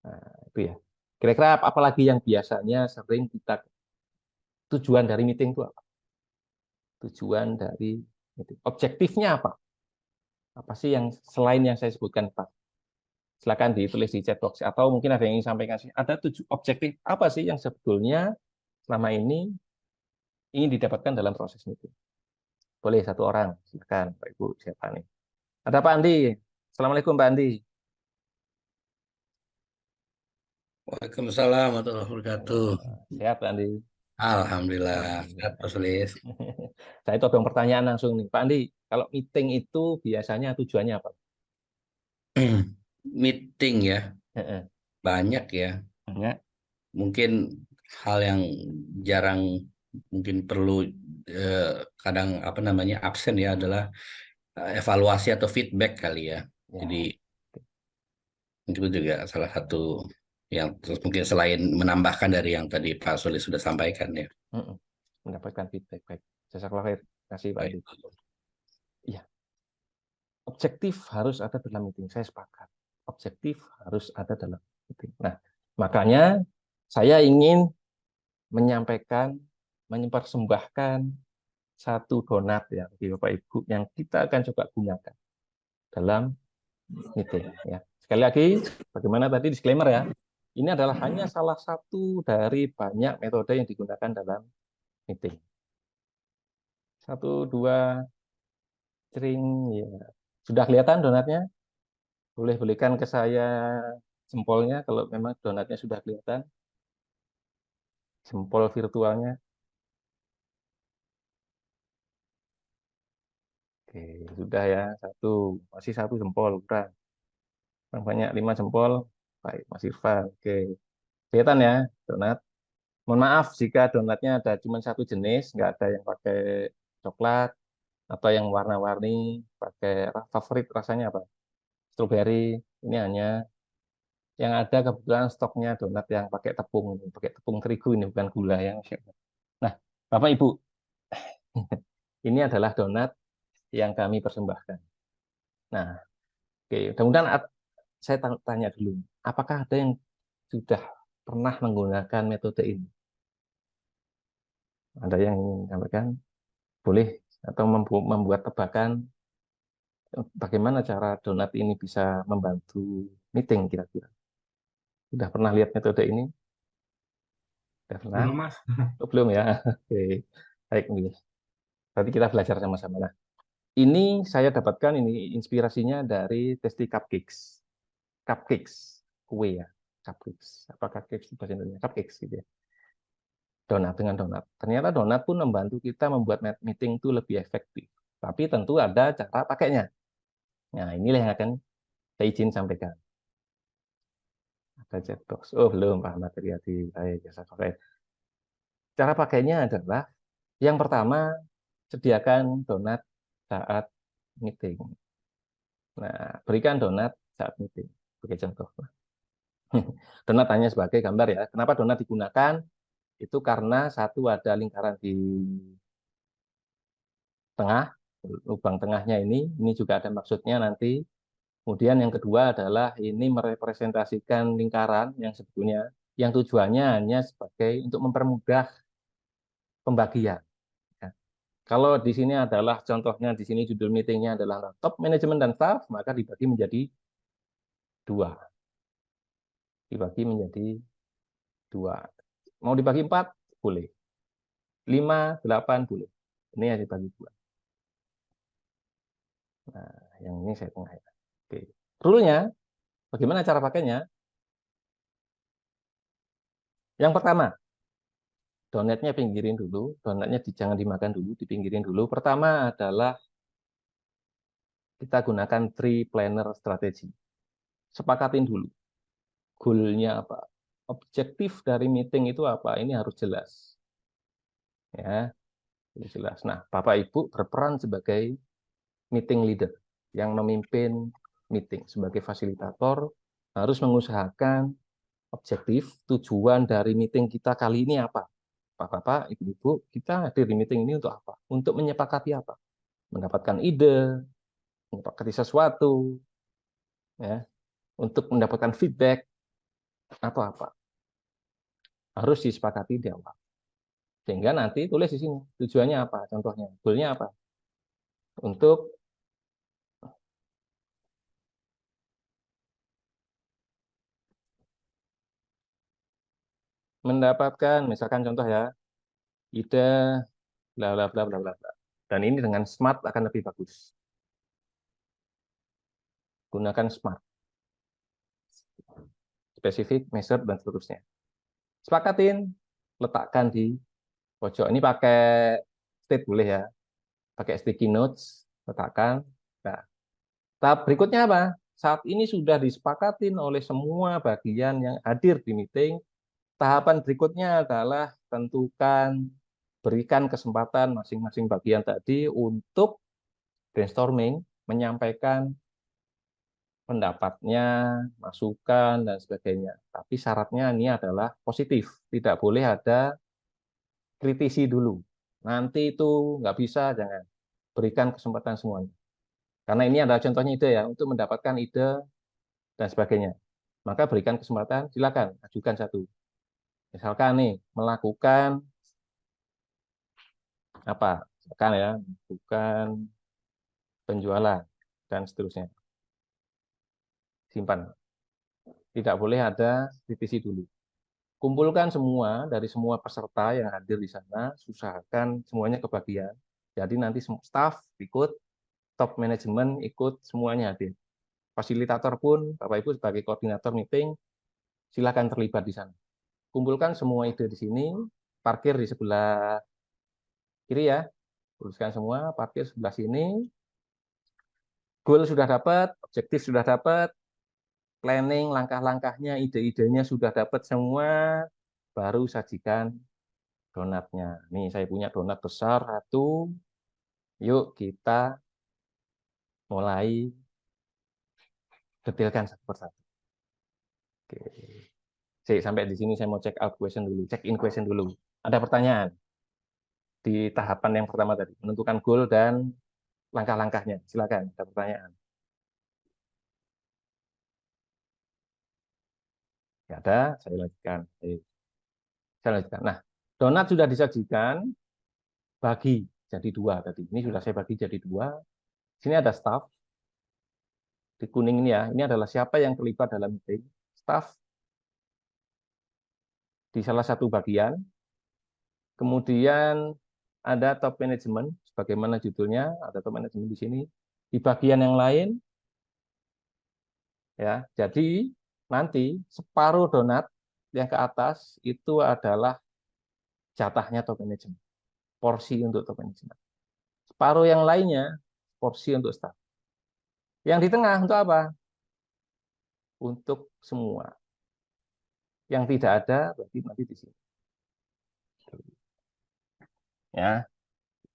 Nah, itu ya. Kira-kira apa lagi yang biasanya sering kita tujuan dari meeting itu apa? Tujuan dari meeting. Objektifnya apa? Apa sih yang selain yang saya sebutkan, Pak? Silakan ditulis di chat box atau mungkin ada yang ingin sampaikan sih. Ada objektif apa sih yang sebetulnya selama ini ingin didapatkan dalam proses meeting? Boleh satu orang, silakan Pak Ibu, siapa nih? Ada Pak Andi. Assalamualaikum Pak Andi. Waalaikumsalam warahmatullahi wabarakatuh. Sehat Pak Andi. Alhamdulillah, sehat Pak Sulis. Saya itu ada pertanyaan langsung nih, Pak Andi. Kalau meeting itu biasanya tujuannya apa? Meeting ya, Heeh. banyak ya. Banyak. Mungkin hal yang jarang mungkin perlu kadang apa namanya absen ya adalah evaluasi atau feedback kali ya. Ya. Jadi itu juga salah satu yang terus mungkin selain menambahkan dari yang tadi Pak Sulis sudah sampaikan ya. Heeh. Mendapatkan feedback baik. Jazakallah khair. Terima kasih Pak Andi. Baik. Iya. Objektif harus ada dalam meeting. Saya sepakat. Objektif harus ada dalam meeting. Nah, makanya saya ingin menyampaikan, mempersembahkan satu donat ya bagi Bapak Ibu yang kita akan coba gunakan dalam meeting. Ya. Sekali lagi, bagaimana tadi disclaimer ya, ini adalah hanya salah satu dari banyak metode yang digunakan dalam meeting. 1, 2, cering, ya. Sudah kelihatan donatnya? Boleh belikan ke saya jempolnya kalau memang donatnya sudah kelihatan. Jempol virtualnya. Oke, sudah ya. Masih satu jempol, kurang. Kurang banyak, 5 jempol. Baik, Mas Irfan. Oke. Kelihatan ya, donat. Mohon maaf jika donatnya ada cuma satu jenis, nggak ada yang pakai coklat, atau yang warna-warni, pakai favorit rasanya apa? Strawberry. Ini hanya yang ada kebetulan stoknya donat yang pakai tepung terigu ini, bukan gula yang. Nah, Bapak Ibu, ini adalah donat yang kami persembahkan. Nah, oke, mudah-mudahan saya tanya dulu, apakah ada yang sudah pernah menggunakan metode ini? Ada yang ingin sampaikan? Boleh, atau membuat tebakan bagaimana cara donat ini bisa membantu meeting kira-kira? Sudah pernah lihat metode ini? Sudah pernah? Belum, Mas. Oh, belum ya? Oke, baik nih. Berarti kita belajar sama-sama. Nah, ini saya dapatkan ini inspirasinya dari Tasty Cupcakes. Cupcakes, kue ya, cupcakes. Apa cupcakes bahasa Indonesia? Cupcakes gitu ya. Donat dengan donat. Ternyata donat pun membantu kita membuat meeting itu lebih efektif. Tapi tentu ada cara pakainya. Nah, inilah yang akan saya izin sampaikan. Ada chat box. Oh, belum Pak Ahmad Riyadi. Saya jasa pakai. Cara pakainya adalah yang pertama, sediakan donat saat meeting. Nah, berikan donat saat meeting. Sebagai contoh. Donat hanya sebagai gambar ya. Kenapa donat digunakan? Itu karena satu ada lingkaran di tengah, lubang tengahnya ini juga ada maksudnya nanti. Kemudian yang kedua adalah ini merepresentasikan lingkaran yang sebetulnya yang tujuannya hanya sebagai untuk mempermudah pembagian. Ya. Kalau di sini adalah contohnya di sini judul meetingnya adalah top manajemen dan staff, maka dibagi menjadi 2. Dibagi menjadi 2. Mau dibagi 4 boleh. 5, 8 boleh. Ini yang dibagi 2. Nah, yang ini saya tengah ya. Oke. Rule-nya, bagaimana cara pakainya? Yang pertama, donatnya pinggirin dulu. Donatnya jangan dimakan dulu, dipinggirin dulu. Pertama adalah kita gunakan tree planner strategi. Sepakatin dulu. Goal-nya apa? Objektif dari meeting itu apa? Ini harus jelas. Ya, harus jelas. Nah, Bapak Ibu berperan sebagai meeting leader yang memimpin meeting sebagai fasilitator, harus mengusahakan objektif tujuan dari meeting kita kali ini apa. Bapak-bapak, ibu-ibu, kita hadir di meeting ini untuk apa? Untuk menyepakati apa? Mendapatkan ide, menyepakati sesuatu, ya, untuk mendapatkan feedback atau apa. Harus disepakati di awal. Sehingga nanti tulis di sini tujuannya apa, contohnya, goalnya apa. Untuk mendapatkan, misalkan contoh ya, ide bla bla bla bla bla bla. Dan ini dengan smart akan lebih bagus. Gunakan smart, spesifik, measured, dan seterusnya. Sepakatin, letakkan di pojok. Ini pakai state boleh ya, pakai sticky notes, letakkan. Nah, tahap berikutnya apa? Saat ini sudah disepakatin oleh semua bagian yang hadir di meeting. Tahapan berikutnya adalah tentukan, berikan kesempatan masing-masing bagian tadi untuk brainstorming, menyampaikan pendapatnya, masukan, dan sebagainya. Tapi syaratnya ini adalah positif. Tidak boleh ada kritisi dulu. Nanti itu nggak bisa, jangan. Berikan kesempatan semuanya. Karena ini adalah contohnya ide ya, untuk mendapatkan ide dan sebagainya. Maka berikan kesempatan, silakan ajukan satu. Misalkan nih, melakukan apa? Misalkan ya, melakukan penjualan dan seterusnya. Simpan. Tidak boleh ada kritisi dulu. Kumpulkan semua dari semua peserta yang hadir di sana, usahakan semuanya kebagian. Jadi nanti staff ikut, top manajemen ikut, semuanya hadir. Fasilitator pun, Bapak Ibu sebagai koordinator meeting, silakan terlibat di sana. Kumpulkan semua ide di sini, parkir di sebelah kiri ya, tuliskan semua, parkir sebelah sini. Goal sudah dapat, objektif sudah dapat, planning, langkah-langkahnya, ide-idenya sudah dapat semua, baru sajikan donatnya. Nih, saya punya donat besar satu. Yuk kita mulai detailkan satu persatu. Oke. Sampai di sini saya mau check out question dulu, check in question dulu. Ada pertanyaan di tahapan yang pertama tadi, menentukan goal dan langkah-langkahnya. Silakan, ada pertanyaan. Ya ada, saya lanjutkan. Saya lanjutkan. Nah, donat sudah disajikan, bagi jadi dua tadi. Ini sudah saya bagi jadi dua. Sini ada staff. Di kuning ini ya, ini adalah siapa yang terlibat dalam meeting. Staff di salah satu bagian. Kemudian ada top management, sebagaimana judulnya, ada top management di sini. Di bagian yang lain, ya, jadi nanti separuh donat yang ke atas itu adalah jatahnya top management, porsi untuk top management. Separuh yang lainnya, porsi untuk staff. Yang di tengah untuk apa? Untuk semua. Yang tidak ada, berarti nanti di sini. Ya,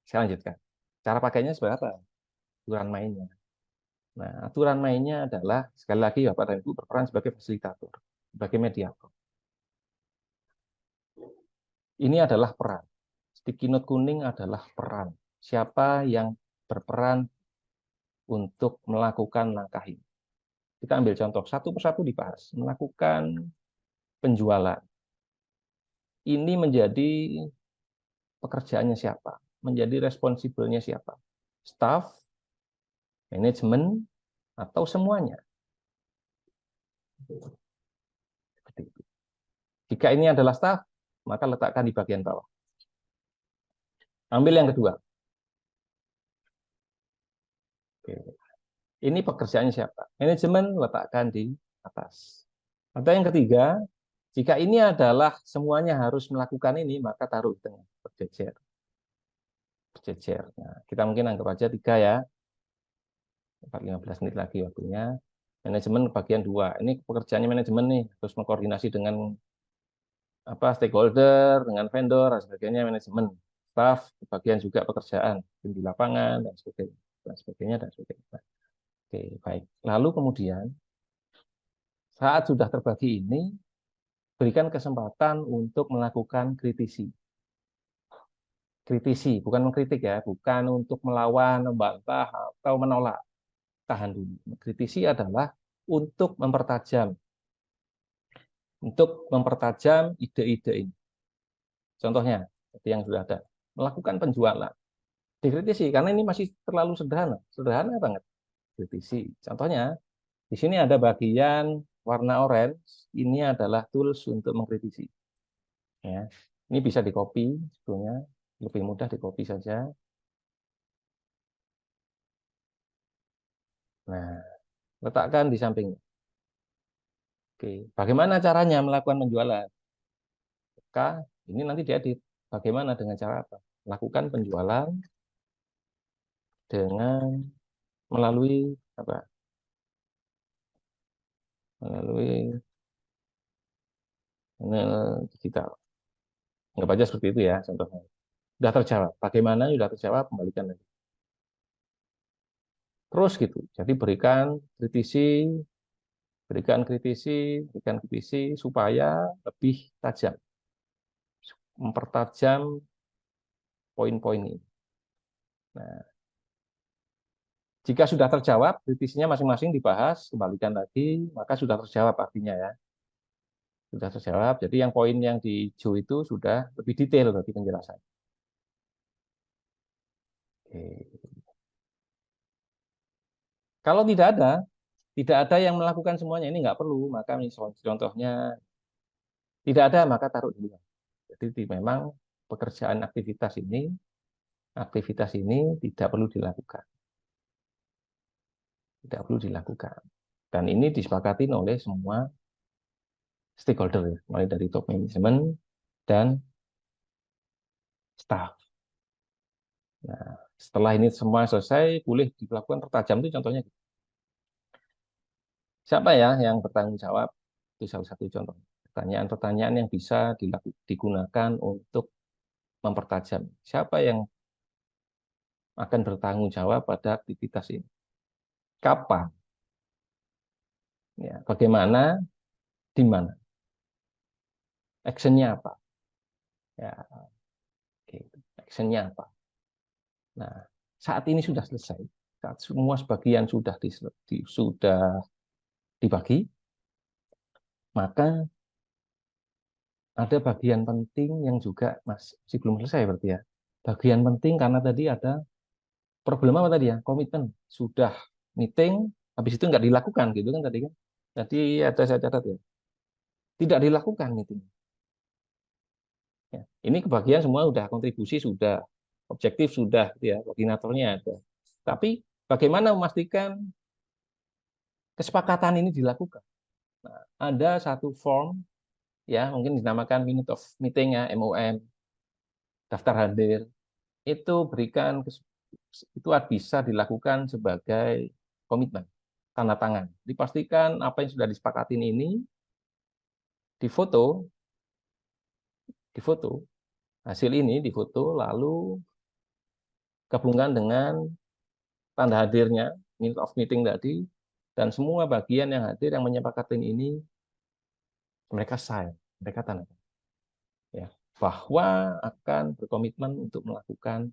saya lanjutkan. Cara pakainya seperti apa? Aturan mainnya. Nah, aturan mainnya adalah, sekali lagi Bapak dan Ibu berperan sebagai fasilitator, sebagai mediator. Ini adalah peran. Sticky note kuning adalah peran. Siapa yang berperan untuk melakukan langkah ini? Kita ambil contoh, satu persatu dibahas. Melakukan penjualan. Ini menjadi pekerjaannya siapa? Menjadi responsibelnya siapa? Staff, manajemen, atau semuanya? Seperti itu. Jika ini adalah staff, maka letakkan di bagian bawah. Ambil yang kedua. Oke. Ini pekerjaannya siapa? Manajemen, letakkan di atas. Atau yang ketiga, jika ini adalah semuanya harus melakukan ini, maka taruh di tengah, berjejer. Berjejer. Nah, kita mungkin anggap aja 3 ya. 15 menit lagi waktunya. Manajemen bagian 2. Ini pekerjaannya manajemen nih, terus mengkoordinasi dengan stakeholder, dengan vendor, dan sebagainya, manajemen. Staff, bagian juga pekerjaan di lapangan, dan sebagainya, dan sebagainya, dan sebagainya. Oke, baik. Lalu kemudian, saat sudah terbagi ini, berikan kesempatan untuk melakukan kritisi. Kritisi, bukan mengkritik ya, bukan untuk melawan, membantah, atau menolak. Tahan dulu. Kritisi adalah untuk mempertajam untuk mempertajam ide-ide ini. Contohnya, seperti yang sudah ada, melakukan penjualan. Dikritisi, karena ini masih terlalu sederhana banget. Kritisi. Contohnya, di sini ada bagian warna orange, ini adalah tools untuk mengkritisi. Ya. Ini bisa di-copy, sebetulnya lebih mudah di-copy saja. Nah, letakkan di sampingnya. Oke, bagaimana caranya melakukan penjualan? Maka ini nanti diedit. Bagaimana dengan cara apa? Lakukan penjualan dengan melalui apa? Melalui channel digital. Anggap aja seperti itu ya contohnya. Sudah terjawab. Bagaimana sudah terjawab, kembalikan lagi. Terus gitu. Jadi berikan kritisi supaya lebih tajam. Mempertajam poin-poin ini. Nah, jika sudah terjawab, kritisinya masing-masing dibahas, kembalikan lagi, maka sudah terjawab artinya ya. Sudah terjawab. Jadi yang poin yang di hijau itu sudah lebih detail bagi penjelasan. Oke. Kalau tidak ada yang melakukan semuanya, ini nggak perlu, maka contohnya tidak ada, maka taruh dulu. Jadi memang pekerjaan aktivitas ini tidak perlu dilakukan. Tidak perlu dilakukan. Dan ini disepakati oleh semua stakeholder, mulai dari top management dan staff. Nah, setelah ini semua selesai, boleh dilakukan pertajam itu contohnya. Siapa ya yang bertanggung jawab? Itu salah satu contoh. Pertanyaan-pertanyaan yang bisa digunakan untuk mempertajam. Siapa yang akan bertanggung jawab pada aktivitas ini? Kapan? Ya, bagaimana? Di mana? Action-nya apa? Ya, oke. Action-nya apa? Nah, saat ini sudah selesai. Saat semua sebagian sudah dibagi, maka ada bagian penting yang juga masih belum selesai berarti ya. Bagian penting karena tadi ada problem apa tadi ya? Komitmen. Sudah meeting, habis itu nggak dilakukan gitu kan tadi kan. Tadi ada saya catat ya. Tidak dilakukan meeting. Ya. Ini kebagian semua sudah kontribusi sudah, objektif sudah gitu ya, koordinatornya ada. Tapi bagaimana memastikan kesepakatan ini dilakukan? Nah, ada satu form ya, mungkin dinamakan minute of meeting ya, MOM, daftar hadir. Itu bisa dilakukan sebagai komitmen, tanda tangan. Dipastikan apa yang sudah disepakatin ini difoto, hasil ini difoto, lalu gabungkan dengan tanda hadirnya, minute of meeting tadi, dan semua bagian yang hadir yang menyepakatin ini, mereka sign, mereka tanda tangan. Ya, bahwa akan berkomitmen untuk melakukan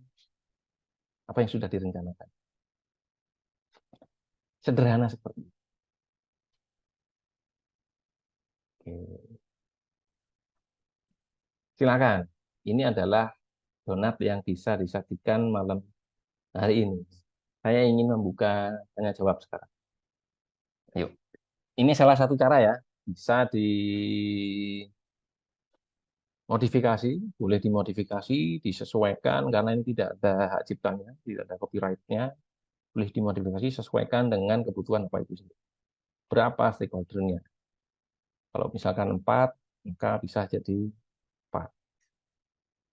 apa yang sudah direncanakan. Sederhana seperti itu. Oke. Silakan. Ini adalah donat yang bisa disajikan malam hari ini. Saya ingin membuka tanya jawab sekarang. Ayo. Ini salah satu cara ya. Bisa dimodifikasi, boleh dimodifikasi, disesuaikan karena ini tidak ada hak ciptanya, tidak ada copyright-nya. Boleh dimodifikasi sesuaikan dengan kebutuhan apa itu sendiri. Berapa stakeholder-nya? Kalau misalkan 4, maka bisa jadi 4.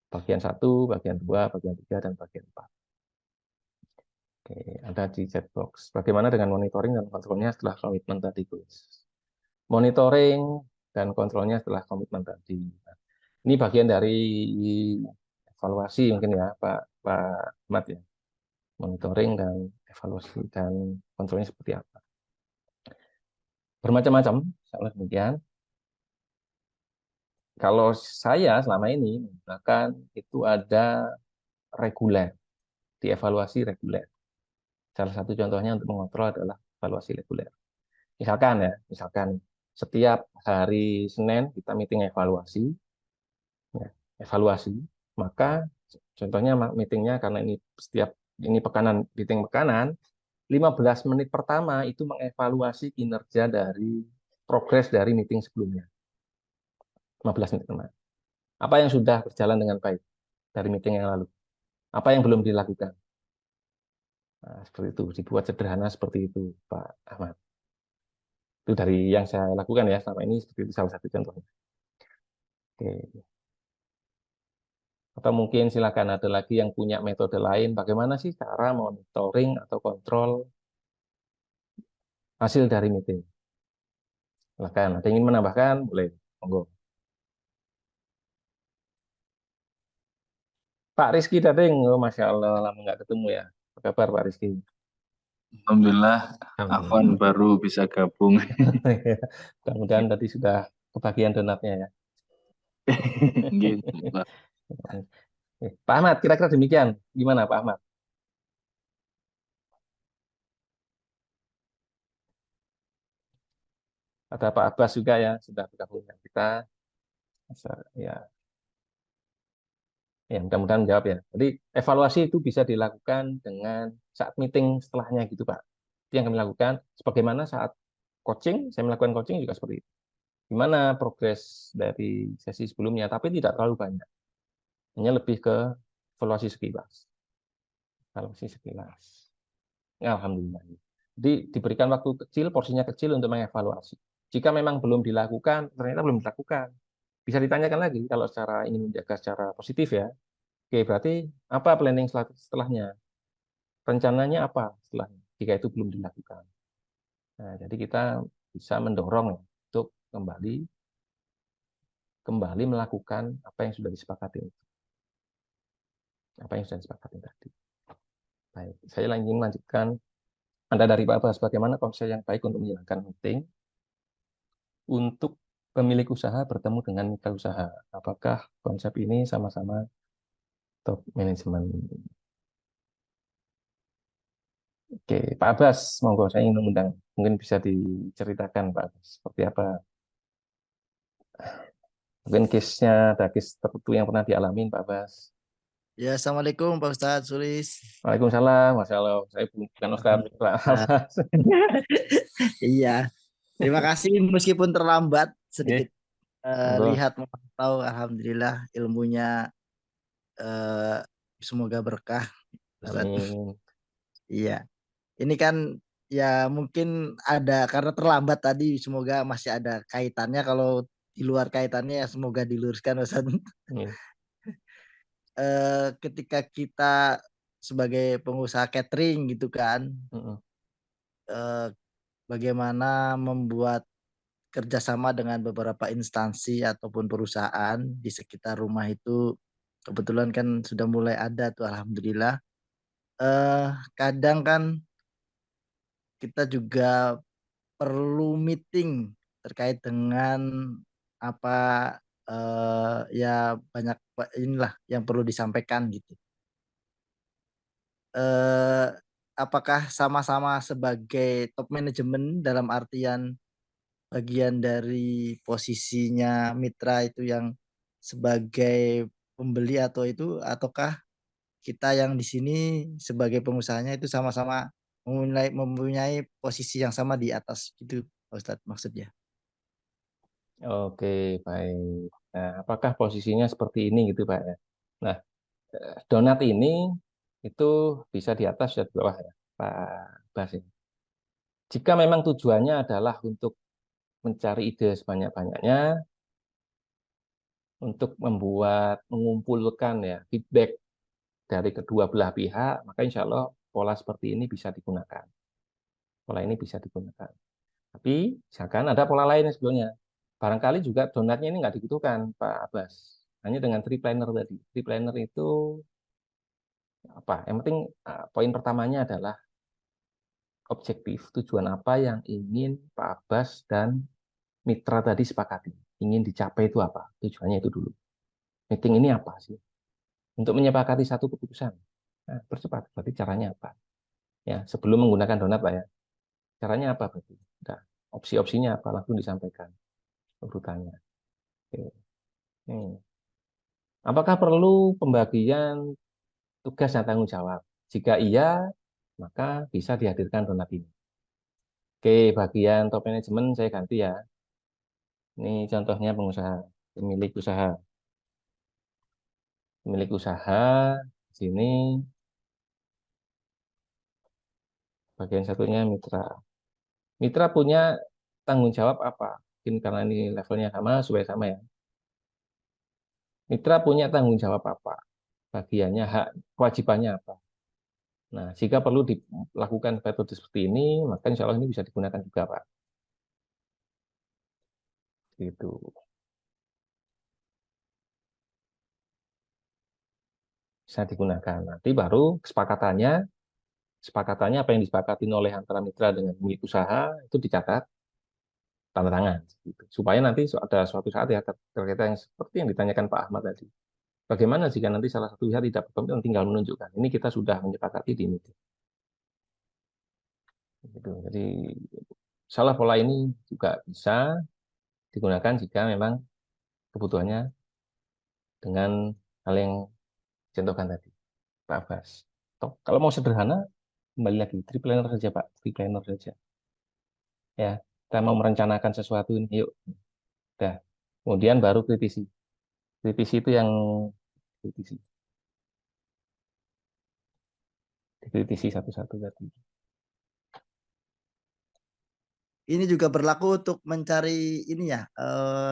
Bagian 1, bagian 2, bagian 3, dan bagian 4. Oke, ada di chat box. Bagaimana dengan monitoring dan kontrolnya setelah komitmen tadi, Gus? Monitoring dan kontrolnya setelah komitmen tadi. Ini bagian dari evaluasi mungkin ya, Pak Ahmad ya. Monitoring dan evaluasi dan kontrolnya seperti apa. Bermacam-macam, misalnya demikian. Kalau saya selama ini menggunakan itu ada reguler, dievaluasi reguler. Salah satu contohnya untuk mengontrol adalah evaluasi reguler. Misalkan setiap hari Senin kita meeting evaluasi, ya, evaluasi. Maka contohnya meetingnya karena ini setiap ini meeting pekanan, 15 menit pertama itu mengevaluasi kinerja dari progres dari meeting sebelumnya. 15 menit pertama. Apa yang sudah berjalan dengan baik dari meeting yang lalu? Apa yang belum dilakukan? Nah, seperti itu, dibuat sederhana seperti itu, Pak Ahmad. Itu dari yang saya lakukan ya selama ini, seperti itu salah satu contohnya. Oke. Atau mungkin silakan ada lagi yang punya metode lain, bagaimana sih cara monitoring atau kontrol hasil dari meeting? Silakan, ada yang ingin menambahkan? Boleh, monggo. Pak Rizky Dading, oh, Masya Allah, lama nggak ketemu ya. Apa kabar Pak Rizky? Alhamdulillah, Alhamdulillah. Afwan baru bisa gabung. Mudah-mudahan tadi sudah kebagian donatnya ya. Gitu, Pak. Pak Ahmad, kira-kira demikian. Gimana Pak Ahmad? Ada Pak Abbas juga ya, sudah bergabung dengan kita. Ya, ya mudah-mudahan menjawab ya. Jadi evaluasi itu bisa dilakukan dengan saat meeting setelahnya gitu Pak. Itu yang kami lakukan. Sebagaimana saat coaching, saya melakukan coaching juga seperti itu. Gimana progres dari sesi sebelumnya, tapi tidak terlalu banyak. Hanya lebih ke evaluasi sekilas. Evaluasi sekilas. Ya, alhamdulillah. Jadi diberikan waktu kecil, porsinya kecil untuk mengevaluasi. Jika memang belum dilakukan, ternyata belum dilakukan. Bisa ditanyakan lagi kalau secara ingin menjaga secara positif ya. Oke, berarti apa planning setelahnya? Rencananya apa setelahnya? Jika itu belum dilakukan. Nah, jadi kita bisa mendorong ya, untuk kembali melakukan apa yang sudah disepakati. Apa yang sudah disepakati tadi. Baik, saya ingin melanjutkan. Anda dari Pak Abbas, bagaimana konsep yang baik untuk menjalankan meeting untuk pemilik usaha bertemu dengan mitra usaha? Apakah konsep ini sama-sama top manajemen? Oke, Pak Abbas, monggo saya ingin mengundang. Mungkin bisa diceritakan Pak Abbas, seperti apa? Mungkin case-nya ada case tertentu yang pernah dialamin Pak Abbas. Ya, Assalamualaikum Pak Ustadz Sulis. Waalaikumsalam, Masya Allah. Saya bukan Ustadz, Pak Abbas. Iya, terima kasih meskipun terlambat sedikit Monggo. lihat memantau. Alhamdulillah ilmunya semoga berkah, Ustadz. Amin. Iya, ini kan ya mungkin ada karena terlambat tadi. Semoga masih ada kaitannya. Kalau di luar kaitannya ya semoga diluruskan, Ustadz. Amin. Ketika kita sebagai pengusaha catering gitu kan, bagaimana membuat kerjasama dengan beberapa instansi ataupun perusahaan di sekitar rumah itu kebetulan kan sudah mulai ada tuh, alhamdulillah. Kadang kan kita juga perlu meeting terkait dengan apa ya banyak inilah yang perlu disampaikan gitu. Apakah sama-sama sebagai top manajemen dalam artian bagian dari posisinya mitra itu yang sebagai pembeli atau itu, ataukah kita yang di sini sebagai pengusahanya itu sama-sama mempunyai posisi yang sama di atas gitu, Pak Ustadz maksudnya. Oke, baik. Nah, apakah posisinya seperti ini gitu Pak ya? Nah, donat ini itu bisa di atas dan di bawah ya, Pak Bas. Jika memang tujuannya adalah untuk mencari ide sebanyak-banyaknya, untuk mengumpulkan ya feedback dari kedua belah pihak, maka insya Allah pola seperti ini bisa digunakan. Pola ini bisa digunakan. Tapi misalkan ada pola lain sebelumnya. Barangkali juga donatnya ini nggak dibutuhkan, Pak Abbas. Hanya dengan trip planner tadi. Trip planner itu apa? Yang penting poin pertamanya adalah objektif, tujuan apa yang ingin Pak Abbas dan mitra tadi sepakati. Ingin dicapai itu apa? Tujuannya itu dulu. Meeting ini apa sih? Untuk menyepakati satu keputusan. Nah, percepat. Berarti caranya apa? Ya, sebelum menggunakan donat, Pak ya. Caranya apa berarti? Nah, opsi-opsinya apa, langsung disampaikan urutannya. Oke. Apakah perlu pembagian tugas dan tanggung jawab? Jika iya, maka bisa dihadirkan donat ini. Oke, bagian top manajemen saya ganti ya. Ini contohnya pengusaha, pemilik usaha. Pemilik usaha, sini bagian satunya mitra. Mitra punya tanggung jawab apa? Mungkin karena ini levelnya sama, supaya sama ya. Mitra punya tanggung jawab apa? Bagiannya, hak, kewajibannya apa? Nah, jika perlu dilakukan metode seperti ini, maka insya Allah ini bisa digunakan juga, Pak. Gitu. Bisa digunakan. Nanti baru kesepakatannya apa yang disepakati oleh antara mitra dengan pemilik usaha itu dicatat, tanda tangan, gitu. Supaya nanti ada suatu saat ya terkait yang seperti yang ditanyakan Pak Ahmad tadi. Bagaimana jika nanti salah satu pihak tidak berkomitmen, tinggal menunjukkan ini kita sudah menyepakati di meeting. Gitu. Jadi salah pola ini juga bisa digunakan jika memang kebutuhannya dengan hal yang contohkan tadi, Pak Abbas. Kalau mau sederhana, kembali lagi, triplener saja, Pak. Triplener saja. Ya, kita mau merencanakan sesuatu ini, yuk. Udah. Kemudian baru kritisi. Kritisi itu yang kritisi. Dikritisi satu-satu tadi. Ini juga berlaku untuk mencari ini ya,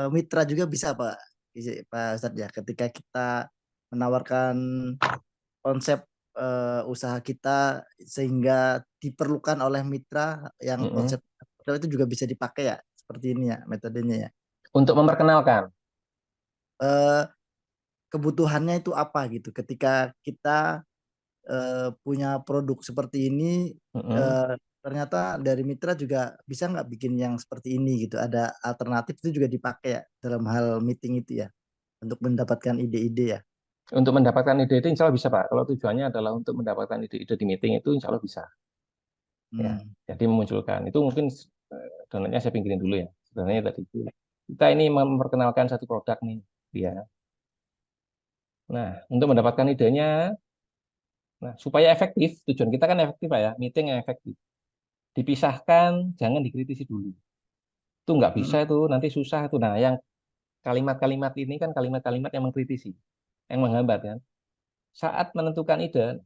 mitra juga bisa Pak Ustadz ya. Ketika kita menawarkan konsep usaha kita sehingga diperlukan oleh mitra yang konsep itu juga bisa dipakai ya, seperti ini ya metodenya ya. Untuk memperkenalkan. Kebutuhannya itu apa gitu. Ketika kita punya produk seperti ini, ternyata dari mitra juga bisa nggak bikin yang seperti ini gitu. Ada alternatif itu juga dipakai ya dalam hal meeting itu ya, untuk mendapatkan ide-ide ya. Untuk mendapatkan ide-ide insya Allah bisa, Pak. Kalau tujuannya adalah untuk mendapatkan ide-ide di meeting itu insya Allah bisa. Ya, jadi memunculkan. Itu mungkin donatnya saya pinggirin dulu ya. Sebenarnya tadi itu. Kita ini memperkenalkan satu produk nih. Ya. Nah, untuk mendapatkan idenya, nah, supaya efektif, tujuan kita kan efektif Pak ya, meeting yang efektif. Dipisahkan, jangan dikritisi dulu. Itu nggak bisa itu, nanti susah itu. Nah, yang kalimat-kalimat ini kan kalimat-kalimat yang mengkritisi, yang menghambat kan. Saat menentukan ide,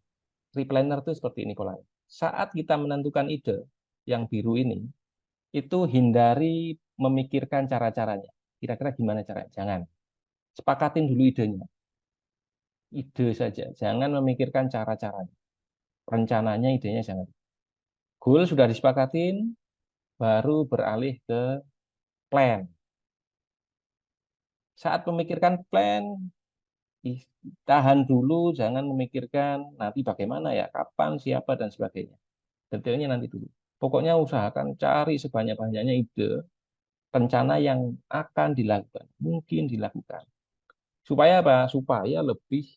replanner itu seperti ini polanya. Saat kita menentukan ide yang biru ini, itu hindari memikirkan cara-caranya. Kira-kira gimana caranya? Jangan. Sepakatin dulu idenya. Ide saja, jangan memikirkan cara-caranya. Rencananya, idenya jangan. Goal sudah disepakatin, baru beralih ke plan. Saat memikirkan plan, tahan dulu, jangan memikirkan nanti bagaimana ya, kapan, siapa, dan sebagainya. Detailnya nanti dulu. Pokoknya usahakan cari sebanyak-banyaknya ide, rencana yang akan dilakukan, mungkin dilakukan. Supaya apa? Supaya lebih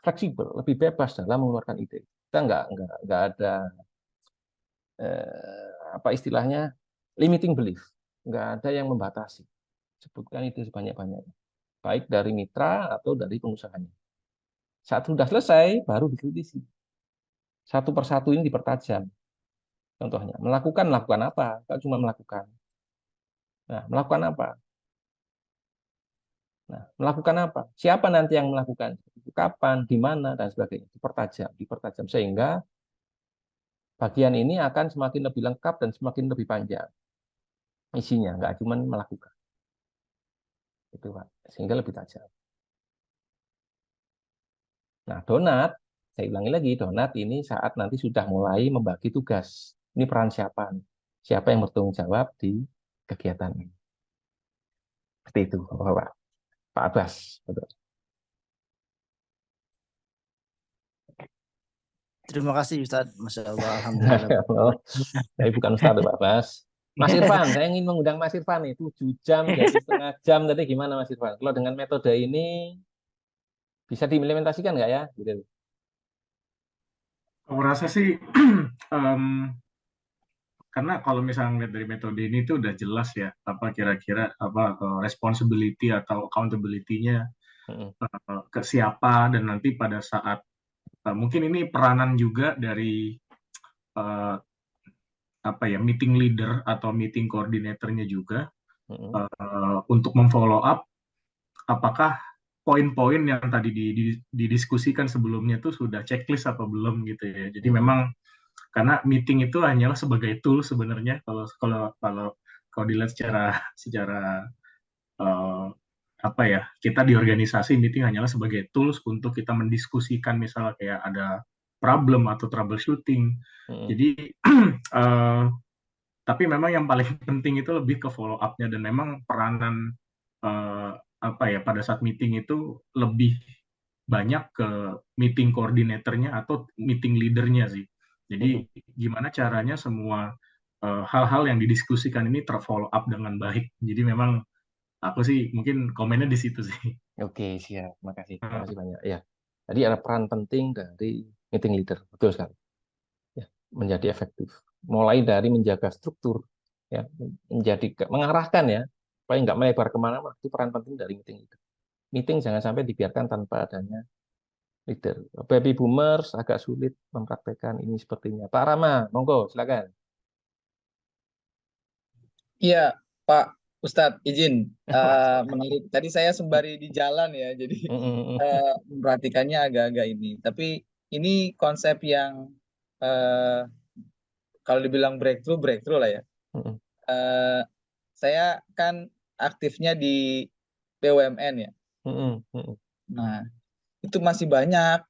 fleksibel, lebih bebas dalam mengeluarkan ide. Kita nggak ada apa istilahnya limiting belief, nggak ada yang membatasi. Sebutkan ide sebanyak-banyaknya, baik dari mitra atau dari pengusahanya. Saat sudah selesai, baru dikritisi. Satu persatu ini dipertajam. Contohnya, melakukan apa? Tidak cuma melakukan. Nah, melakukan apa? Nah, melakukan apa? Siapa nanti yang melakukan? Kapan, di mana, dan sebagainya. Dipertajam. Sehingga bagian ini akan semakin lebih lengkap dan semakin lebih panjang. Isinya, nggak cuma melakukan. Itu, Pak. Sehingga lebih tajam. Nah, donat, saya ulangi lagi, donat ini saat nanti sudah mulai membagi tugas. Ini peran siapa? Siapa yang bertanggung jawab di kegiatan ini? Seperti itu, Pak Abbas. Terima kasih Ustadz, Masya Allah, Alhamdulillah. Saya bukan Ustadz, Pak Abbas. Mas Irfan, saya ingin mengundang Mas Irfan nih, 7 jam, jadi setengah jam tadi gimana Mas Irfan? Kalau dengan metode ini bisa diimplementasikan nggak ya? Gitu. Aku rasa sih karena kalau misalnya lihat dari metode ini tuh udah jelas ya apa kira-kira apa responsibility atau accountability-nya Mm-mm. ke siapa, dan nanti pada saat mungkin ini peranan juga dari eh, apa ya, meeting leader atau meeting coordinator-nya juga Mm-mm. untuk memfollow up apakah poin-poin yang tadi didiskusikan sebelumnya itu sudah checklist apa belum gitu ya. Jadi Mm-mm. memang karena meeting itu hanyalah sebagai tool sebenarnya, kalau kalau kalau kalau dilihat secara secara eh, apa ya, kita di organisasi meeting hanyalah sebagai tools untuk kita mendiskusikan misalnya kayak ada problem atau troubleshooting. Mm-mm. Jadi eh, tapi memang yang paling penting itu lebih ke follow up-nya, dan memang peranan eh, apa ya, pada saat meeting itu lebih banyak ke meeting koordinatornya atau meeting leadernya sih. Mm-mm. Jadi gimana caranya semua hal-hal yang didiskusikan ini terfollow up dengan baik. Jadi memang aku sih mungkin komennya di situ sih. Oke, siap. Makasih. Makasih banyak. Ya. Tadi ada peran penting dari meeting leader. Betul sekali. Ya, menjadi efektif. Mulai dari menjaga struktur, ya, mengarahkan ya, supaya nggak melebar kemana-mana. Itu peran penting dari meeting leader. Meeting jangan sampai dibiarkan tanpa adanya leader. Baby boomers agak sulit mempraktekkan ini sepertinya. Pak Rama, monggo, silakan. Iya, Pak Ustadz, izin menarik. Tadi saya sembari di jalan ya, jadi memperhatikannya agak-agak ini. Tapi ini konsep yang eh, kalau dibilang breakthrough, breakthrough lah ya. Eh, saya kan aktifnya di BUMN ya. Nah, itu masih banyak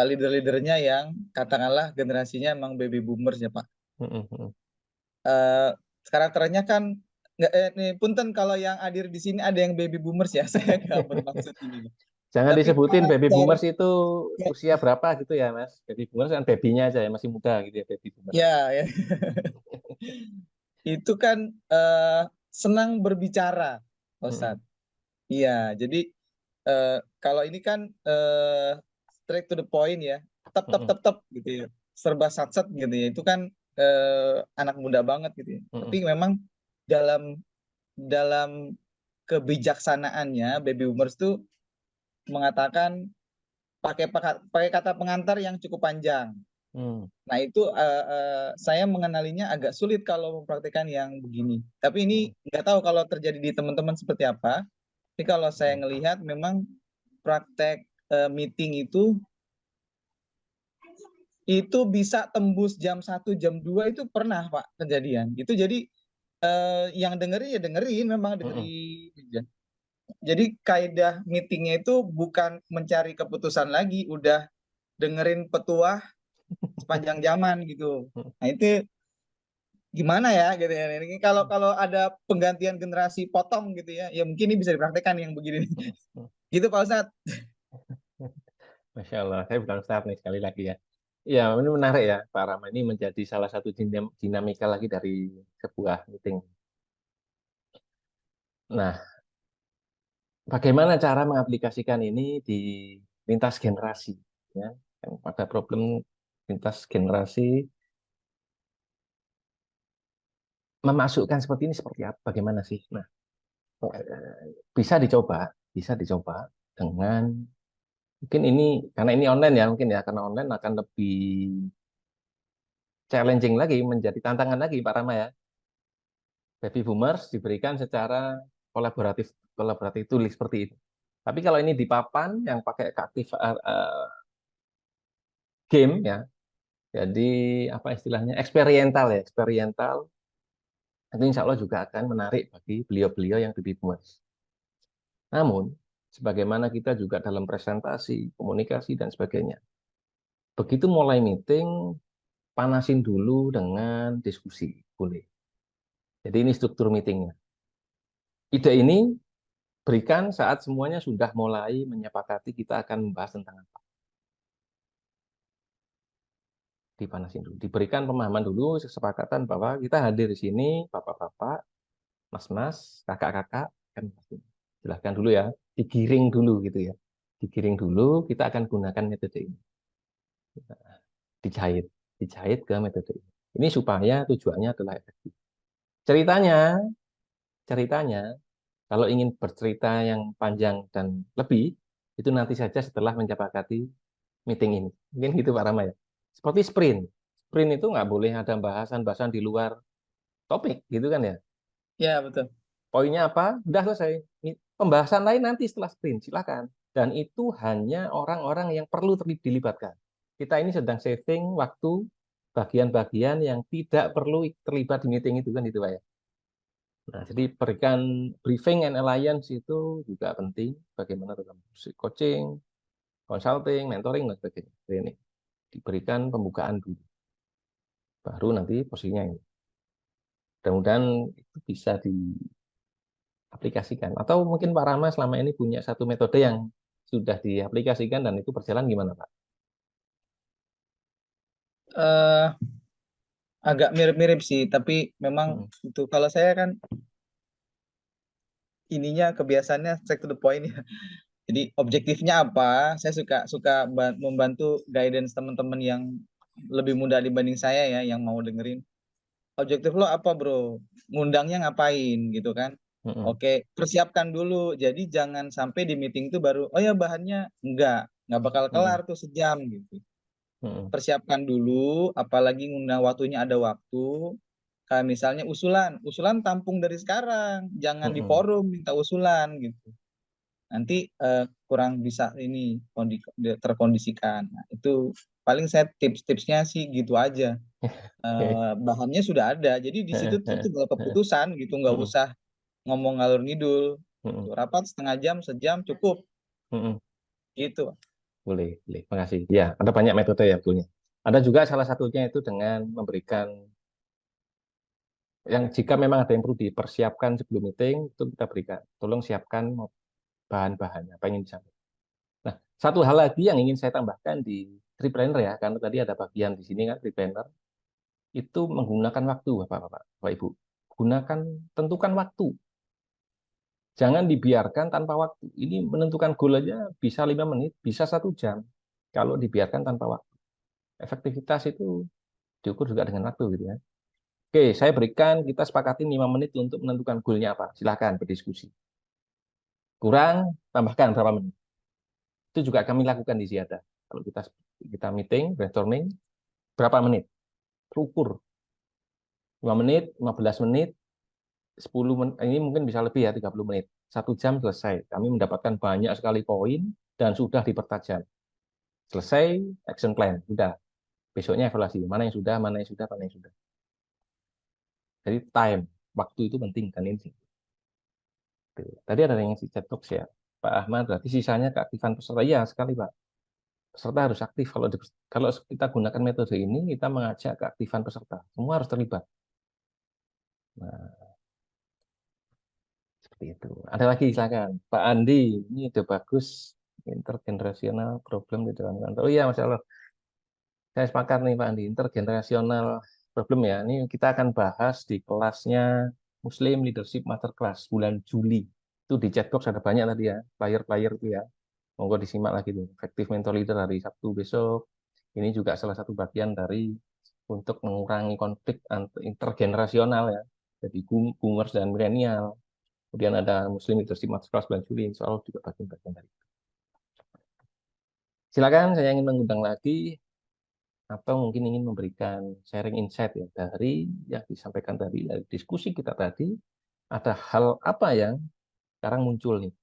leader-leadernya yang katakanlah generasinya emang baby boomers ya, Pak. Karakternya kan nggak nih punten kalau yang hadir di sini ada yang baby boomers ya, saya nggak bermaksud ini. Jangan Tapi disebutin baby karakter boomers itu usia berapa gitu ya, Mas. Baby boomers kan babynya aja ya, masih muda gitu ya baby boomers. ya itu kan senang berbicara, Ustadz. Iya, jadi kalau ini kan straight to the point ya, tep gitu ya, serba satset gitu ya. Itu kan anak muda banget gitu ya. Tapi memang dalam dalam kebijaksanaannya baby boomers tuh mengatakan pakai kata pengantar yang cukup panjang. Nah itu saya mengenalinya agak sulit kalau mempraktikkan yang begini. Tapi ini nggak tahu kalau terjadi di teman-teman seperti apa. Tapi kalau saya ngelihat memang praktek meeting itu bisa tembus jam 1, jam 2 itu pernah Pak kejadian. Itu jadi yang dengerin ya dengerin, memang dengerin. Jadi kaidah meetingnya itu bukan mencari keputusan lagi, udah dengerin petuah sepanjang zaman gitu. Nah itu gimana ya gitu ya. Ini kalau ada penggantian generasi potong gitu ya, ya mungkin ini bisa dipraktekkan yang begini. Gitu Pak Ustadz. Masya Allah, saya bukan ustadz nih sekali lagi ya. Ya, ini menarik ya, Pak Rama. Ini menjadi salah satu dinamika lagi dari sebuah meeting. Nah, bagaimana cara mengaplikasikan ini di lintas generasi? Ya, ada problem lintas generasi, memasukkan seperti ini seperti apa? Bagaimana sih? Nah, bisa dicoba dengan mungkin ini karena ini online ya, mungkin ya karena online akan lebih challenging lagi, menjadi tantangan lagi Pak Rama ya. Baby boomers diberikan secara kolaboratif tulis seperti itu. Tapi kalau ini di papan yang pakai game ya, jadi apa istilahnya eksperiental ya, eksperiental, itu insya Allah juga akan menarik bagi beliau-beliau yang baby boomers. Namun, sebagaimana kita juga dalam presentasi, komunikasi dan sebagainya, begitu mulai meeting, panasin dulu dengan diskusi, boleh. Jadi ini struktur meetingnya. Ide ini berikan saat semuanya sudah mulai menyepakati kita akan membahas tentang apa. Dipanasin dulu. Diberikan pemahaman dulu, kesepakatan bahwa kita hadir di sini, bapak-bapak, mas-mas, kakak-kakak, kan silahkan dulu ya, digiring dulu gitu ya. Digiring dulu, kita akan gunakan metode ini. Dijahit ke metode ini. Ini supaya tujuannya adalah efektif. Ceritanya kalau ingin bercerita yang panjang dan lebih, itu nanti saja setelah menyepakati meeting ini. Mungkin gitu Pak Rama ya. Seperti sprint. Sprint itu nggak boleh ada bahasan-bahasan di luar topik, gitu kan ya. Ya, betul. Poinnya apa? Udah selesai. Pembahasan lain nanti setelah sprint, silakan. Dan itu hanya orang-orang yang perlu dilibatkan. Kita ini sedang saving waktu bagian-bagian yang tidak perlu terlibat di meeting itu kan itu Pak ya. Nah, jadi berikan briefing and alliance itu juga penting. Bagaimana dalam coaching, consulting, mentoring, dan sebagainya. Ini diberikan pembukaan dulu. Baru nanti posisinya ini. Mudah-mudahan itu bisa diaplikasikan. Atau mungkin Pak Rama selama ini punya satu metode yang sudah diaplikasikan dan itu berjalan gimana Pak? Eh, agak mirip-mirip sih, tapi memang itu kalau saya kan ininya kebiasaannya straight to the point ya. Jadi objektifnya apa? Saya suka membantu guidance teman-teman yang lebih muda dibanding saya ya, yang mau dengerin. Objektif lo apa bro? Ngundangnya ngapain gitu kan? Oke, persiapkan dulu. Jadi jangan sampai di meeting itu baru, oh ya bahannya nggak bakal kelar tuh sejam gitu. Persiapkan dulu, apalagi ngundang waktunya ada waktu. Kayak misalnya usulan tampung dari sekarang, jangan di forum minta usulan gitu. Nanti kurang bisa ini terkondisikan. Nah, itu paling saya tips-tipsnya sih gitu aja. Bahannya sudah ada, jadi di situ tuh tinggal keputusan gitu, nggak usah ngomong ngalur ngidul. Rapat setengah jam, sejam cukup. Gitu. Boleh. Makasih. Ya, ada banyak metode ya punya. Ada juga salah satunya itu dengan memberikan yang jika memang ada yang perlu dipersiapkan sebelum meeting, itu kita berikan. Tolong siapkan bahan-bahannya, apa yang ingin disampaikan. Nah, satu hal lagi yang ingin saya tambahkan di Tripreneur ya, karena tadi ada bagian di sini kan, Tripreneur, itu menggunakan waktu, Bapak Ibu. Tentukan waktu. Jangan dibiarkan tanpa waktu. Ini menentukan goal aja bisa 5 menit, bisa 1 jam. Kalau dibiarkan tanpa waktu. Efektivitas itu diukur juga dengan waktu gitu ya. Oke, saya berikan, kita sepakati 5 menit untuk menentukan goalnya apa. Silakan berdiskusi. Kurang, tambahkan berapa menit. Itu juga kami lakukan di Ziada. Kalau kita meeting, brainstorming, berapa menit? Terukur. 5 menit, 15 menit, 10 menit, ini mungkin bisa lebih ya, 30 menit. 1 jam selesai. Kami mendapatkan banyak sekali poin dan sudah dipertajam. Selesai, action plan. Sudah. Besoknya evaluasi. Mana yang sudah, mana yang sudah, mana yang sudah. Jadi time, waktu itu penting kan ini. Tadi ada yang si chat box ya, Pak Ahmad. Berarti sisanya keaktifan peserta. Iya sekali Pak. Peserta harus aktif. Kalau kita gunakan metode ini, kita mengajak keaktifan peserta. Semua harus terlibat. Nah, seperti itu. Ada lagi silakan, Pak Andi. Ini udah bagus. Intergenerasional problem di dalam kantor. Oh iya, Masya Allah. Saya sepakat nih Pak Andi. Intergenerasional problem ya. Ini kita akan bahas di kelasnya Muslim Leadership Masterclass bulan Juli. Itu di chatbox ada banyak tadi ya, player-player itu ya. Monggo disimak lagi tuh. Effective Mentor Leader hari Sabtu besok. Ini juga salah satu bagian dari untuk mengurangi konflik intergenerasional ya. Jadi boomers dan milenial. Kemudian ada Muslim Leadership Masterclass bulan Juli. Insya Allah juga bagian-bagian dari itu. Silakan, saya ingin mengundang lagi atau mungkin ingin memberikan sharing insight ya dari yang disampaikan tadi, dari diskusi kita tadi, ada hal apa yang sekarang muncul nih.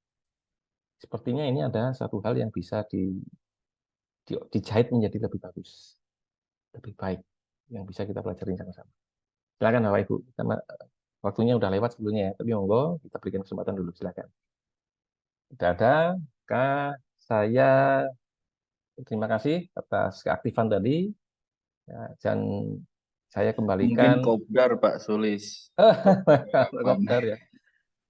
Sepertinya ini ada satu hal yang bisa dijahit menjadi lebih bagus, lebih baik, yang bisa kita pelajari sama-sama. Silakan Bapak Ibu, waktunya udah lewat sebelumnya ya, tapi monggo kita berikan kesempatan dulu, silakan. Tidak ada, maka saya terima kasih atas keaktifan tadi. Ya, dan saya kembalikan. Mungkin Kopdar Pak Sulis. Kopdar ya.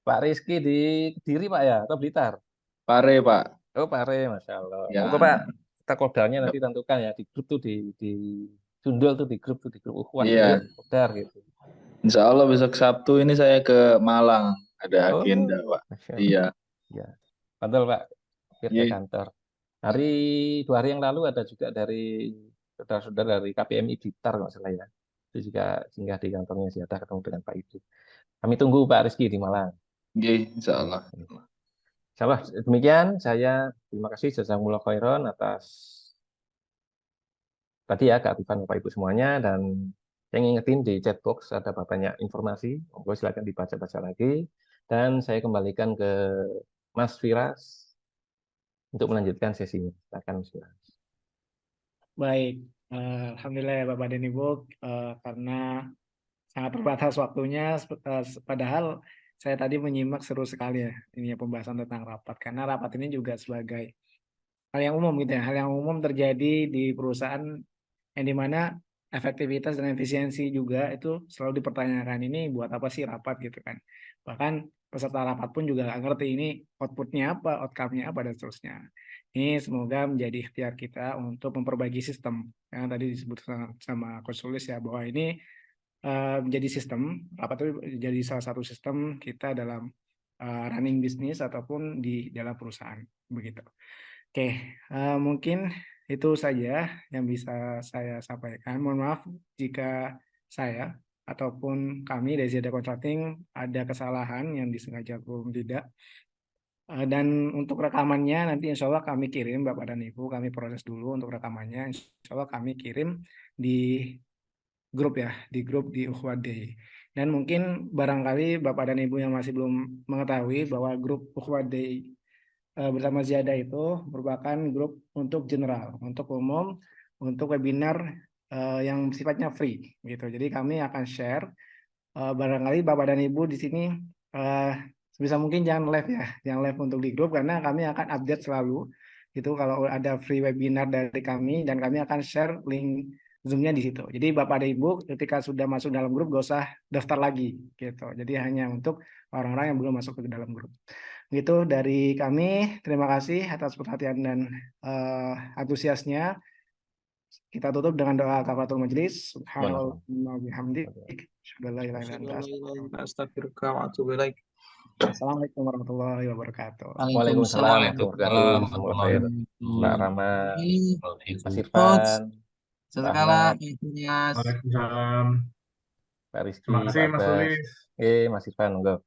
Pak Rizky di Kediri Pak ya, atau Blitar? Pare Pak. Oh Pare, Masya Allah. Ya. Monggo Pak, kita Kopdarnya nanti tentukan ya di grup tuh di Sundul tuh di grup Ukhuwah Iya. Kopdar gitu. Insya Allah besok Sabtu ini saya ke Malang, ada agenda Pak. Iya. Ya, betul Pak. Biar ke kantor. 2 hari yang lalu ada juga dari saudara-saudara dari KPMI Blitar nggak salah ya. itu juga singgah di kantornya Ziyadah ketemu dengan Pak Ibu. Kami tunggu Pak Rizky di Malang. Oke, insya Allah. Insyaallah demikian, saya terima kasih jazakumullah khairan atas tadi ya keaktifan Bapak Ibu semuanya, dan yang ingetin di chat box ada banyak informasi, monggo silakan dibaca-baca lagi, dan saya kembalikan ke Mas Firas untuk melanjutkan sesinya. Silakan Mas Firas. Baik, alhamdulillah ya Bapak dan Ibu, karena sangat terbatas waktunya, padahal saya tadi menyimak seru sekali ya ini ya pembahasan tentang rapat, karena rapat ini juga sebagai hal yang umum gitu ya, hal yang umum terjadi di perusahaan yang dimana efektivitas dan efisiensi juga itu selalu dipertanyakan, ini buat apa sih rapat gitu kan. Bahkan peserta rapat pun juga nggak ngerti ini outputnya apa, outcome-nya apa, dan seterusnya. Ini semoga menjadi ikhtiar kita untuk memperbaiki sistem yang tadi disebut sama Coach Sulis ya, bahwa ini menjadi sistem, rapat itu jadi salah satu sistem kita dalam running bisnis ataupun di dalam perusahaan begitu. Oke, mungkin itu saja yang bisa saya sampaikan. Mohon maaf jika saya ataupun kami dari Ziyadah Consulting ada kesalahan yang disengaja ataupun tidak. Dan untuk rekamannya nanti insya Allah kami kirim Bapak dan Ibu, kami proses dulu untuk rekamannya. Insya Allah kami kirim di grup ya, di grup di Ukhuwat Day. Dan mungkin barangkali Bapak dan Ibu yang masih belum mengetahui bahwa grup Ukhuwat Day bersama Ziyadah itu merupakan grup untuk general, untuk umum, untuk webinar yang sifatnya free gitu. Jadi kami akan share, barangkali Bapak dan Ibu di sini sebisa mungkin jangan live ya, jangan live untuk di grup, karena kami akan update selalu gitu kalau ada free webinar dari kami, dan kami akan share link Zoom-nya di situ. Jadi Bapak dan Ibu ketika sudah masuk dalam grup gak usah daftar lagi gitu. Jadi hanya untuk orang-orang yang belum masuk ke dalam grup. Gitu dari kami, terima kasih atas perhatian dan antusiasnya. Kita tutup dengan doa kafaratul majelis. Subhanallah wa bihamdik. Asyhadu an la ilaha illa anta, Astaghfiruka wa atubu ilaik. Assalamualaikum warahmatullahi wabarakatuh. Waalaikumsalam warahmatullahi wabarakatuh. Mbak Rama, Mas Irfan, Mbak Ahmad, Waalaikumsalam. Pak Rizky, Terima kasih Pak Mas Bas. Sulis. Mas Irfan, enggak.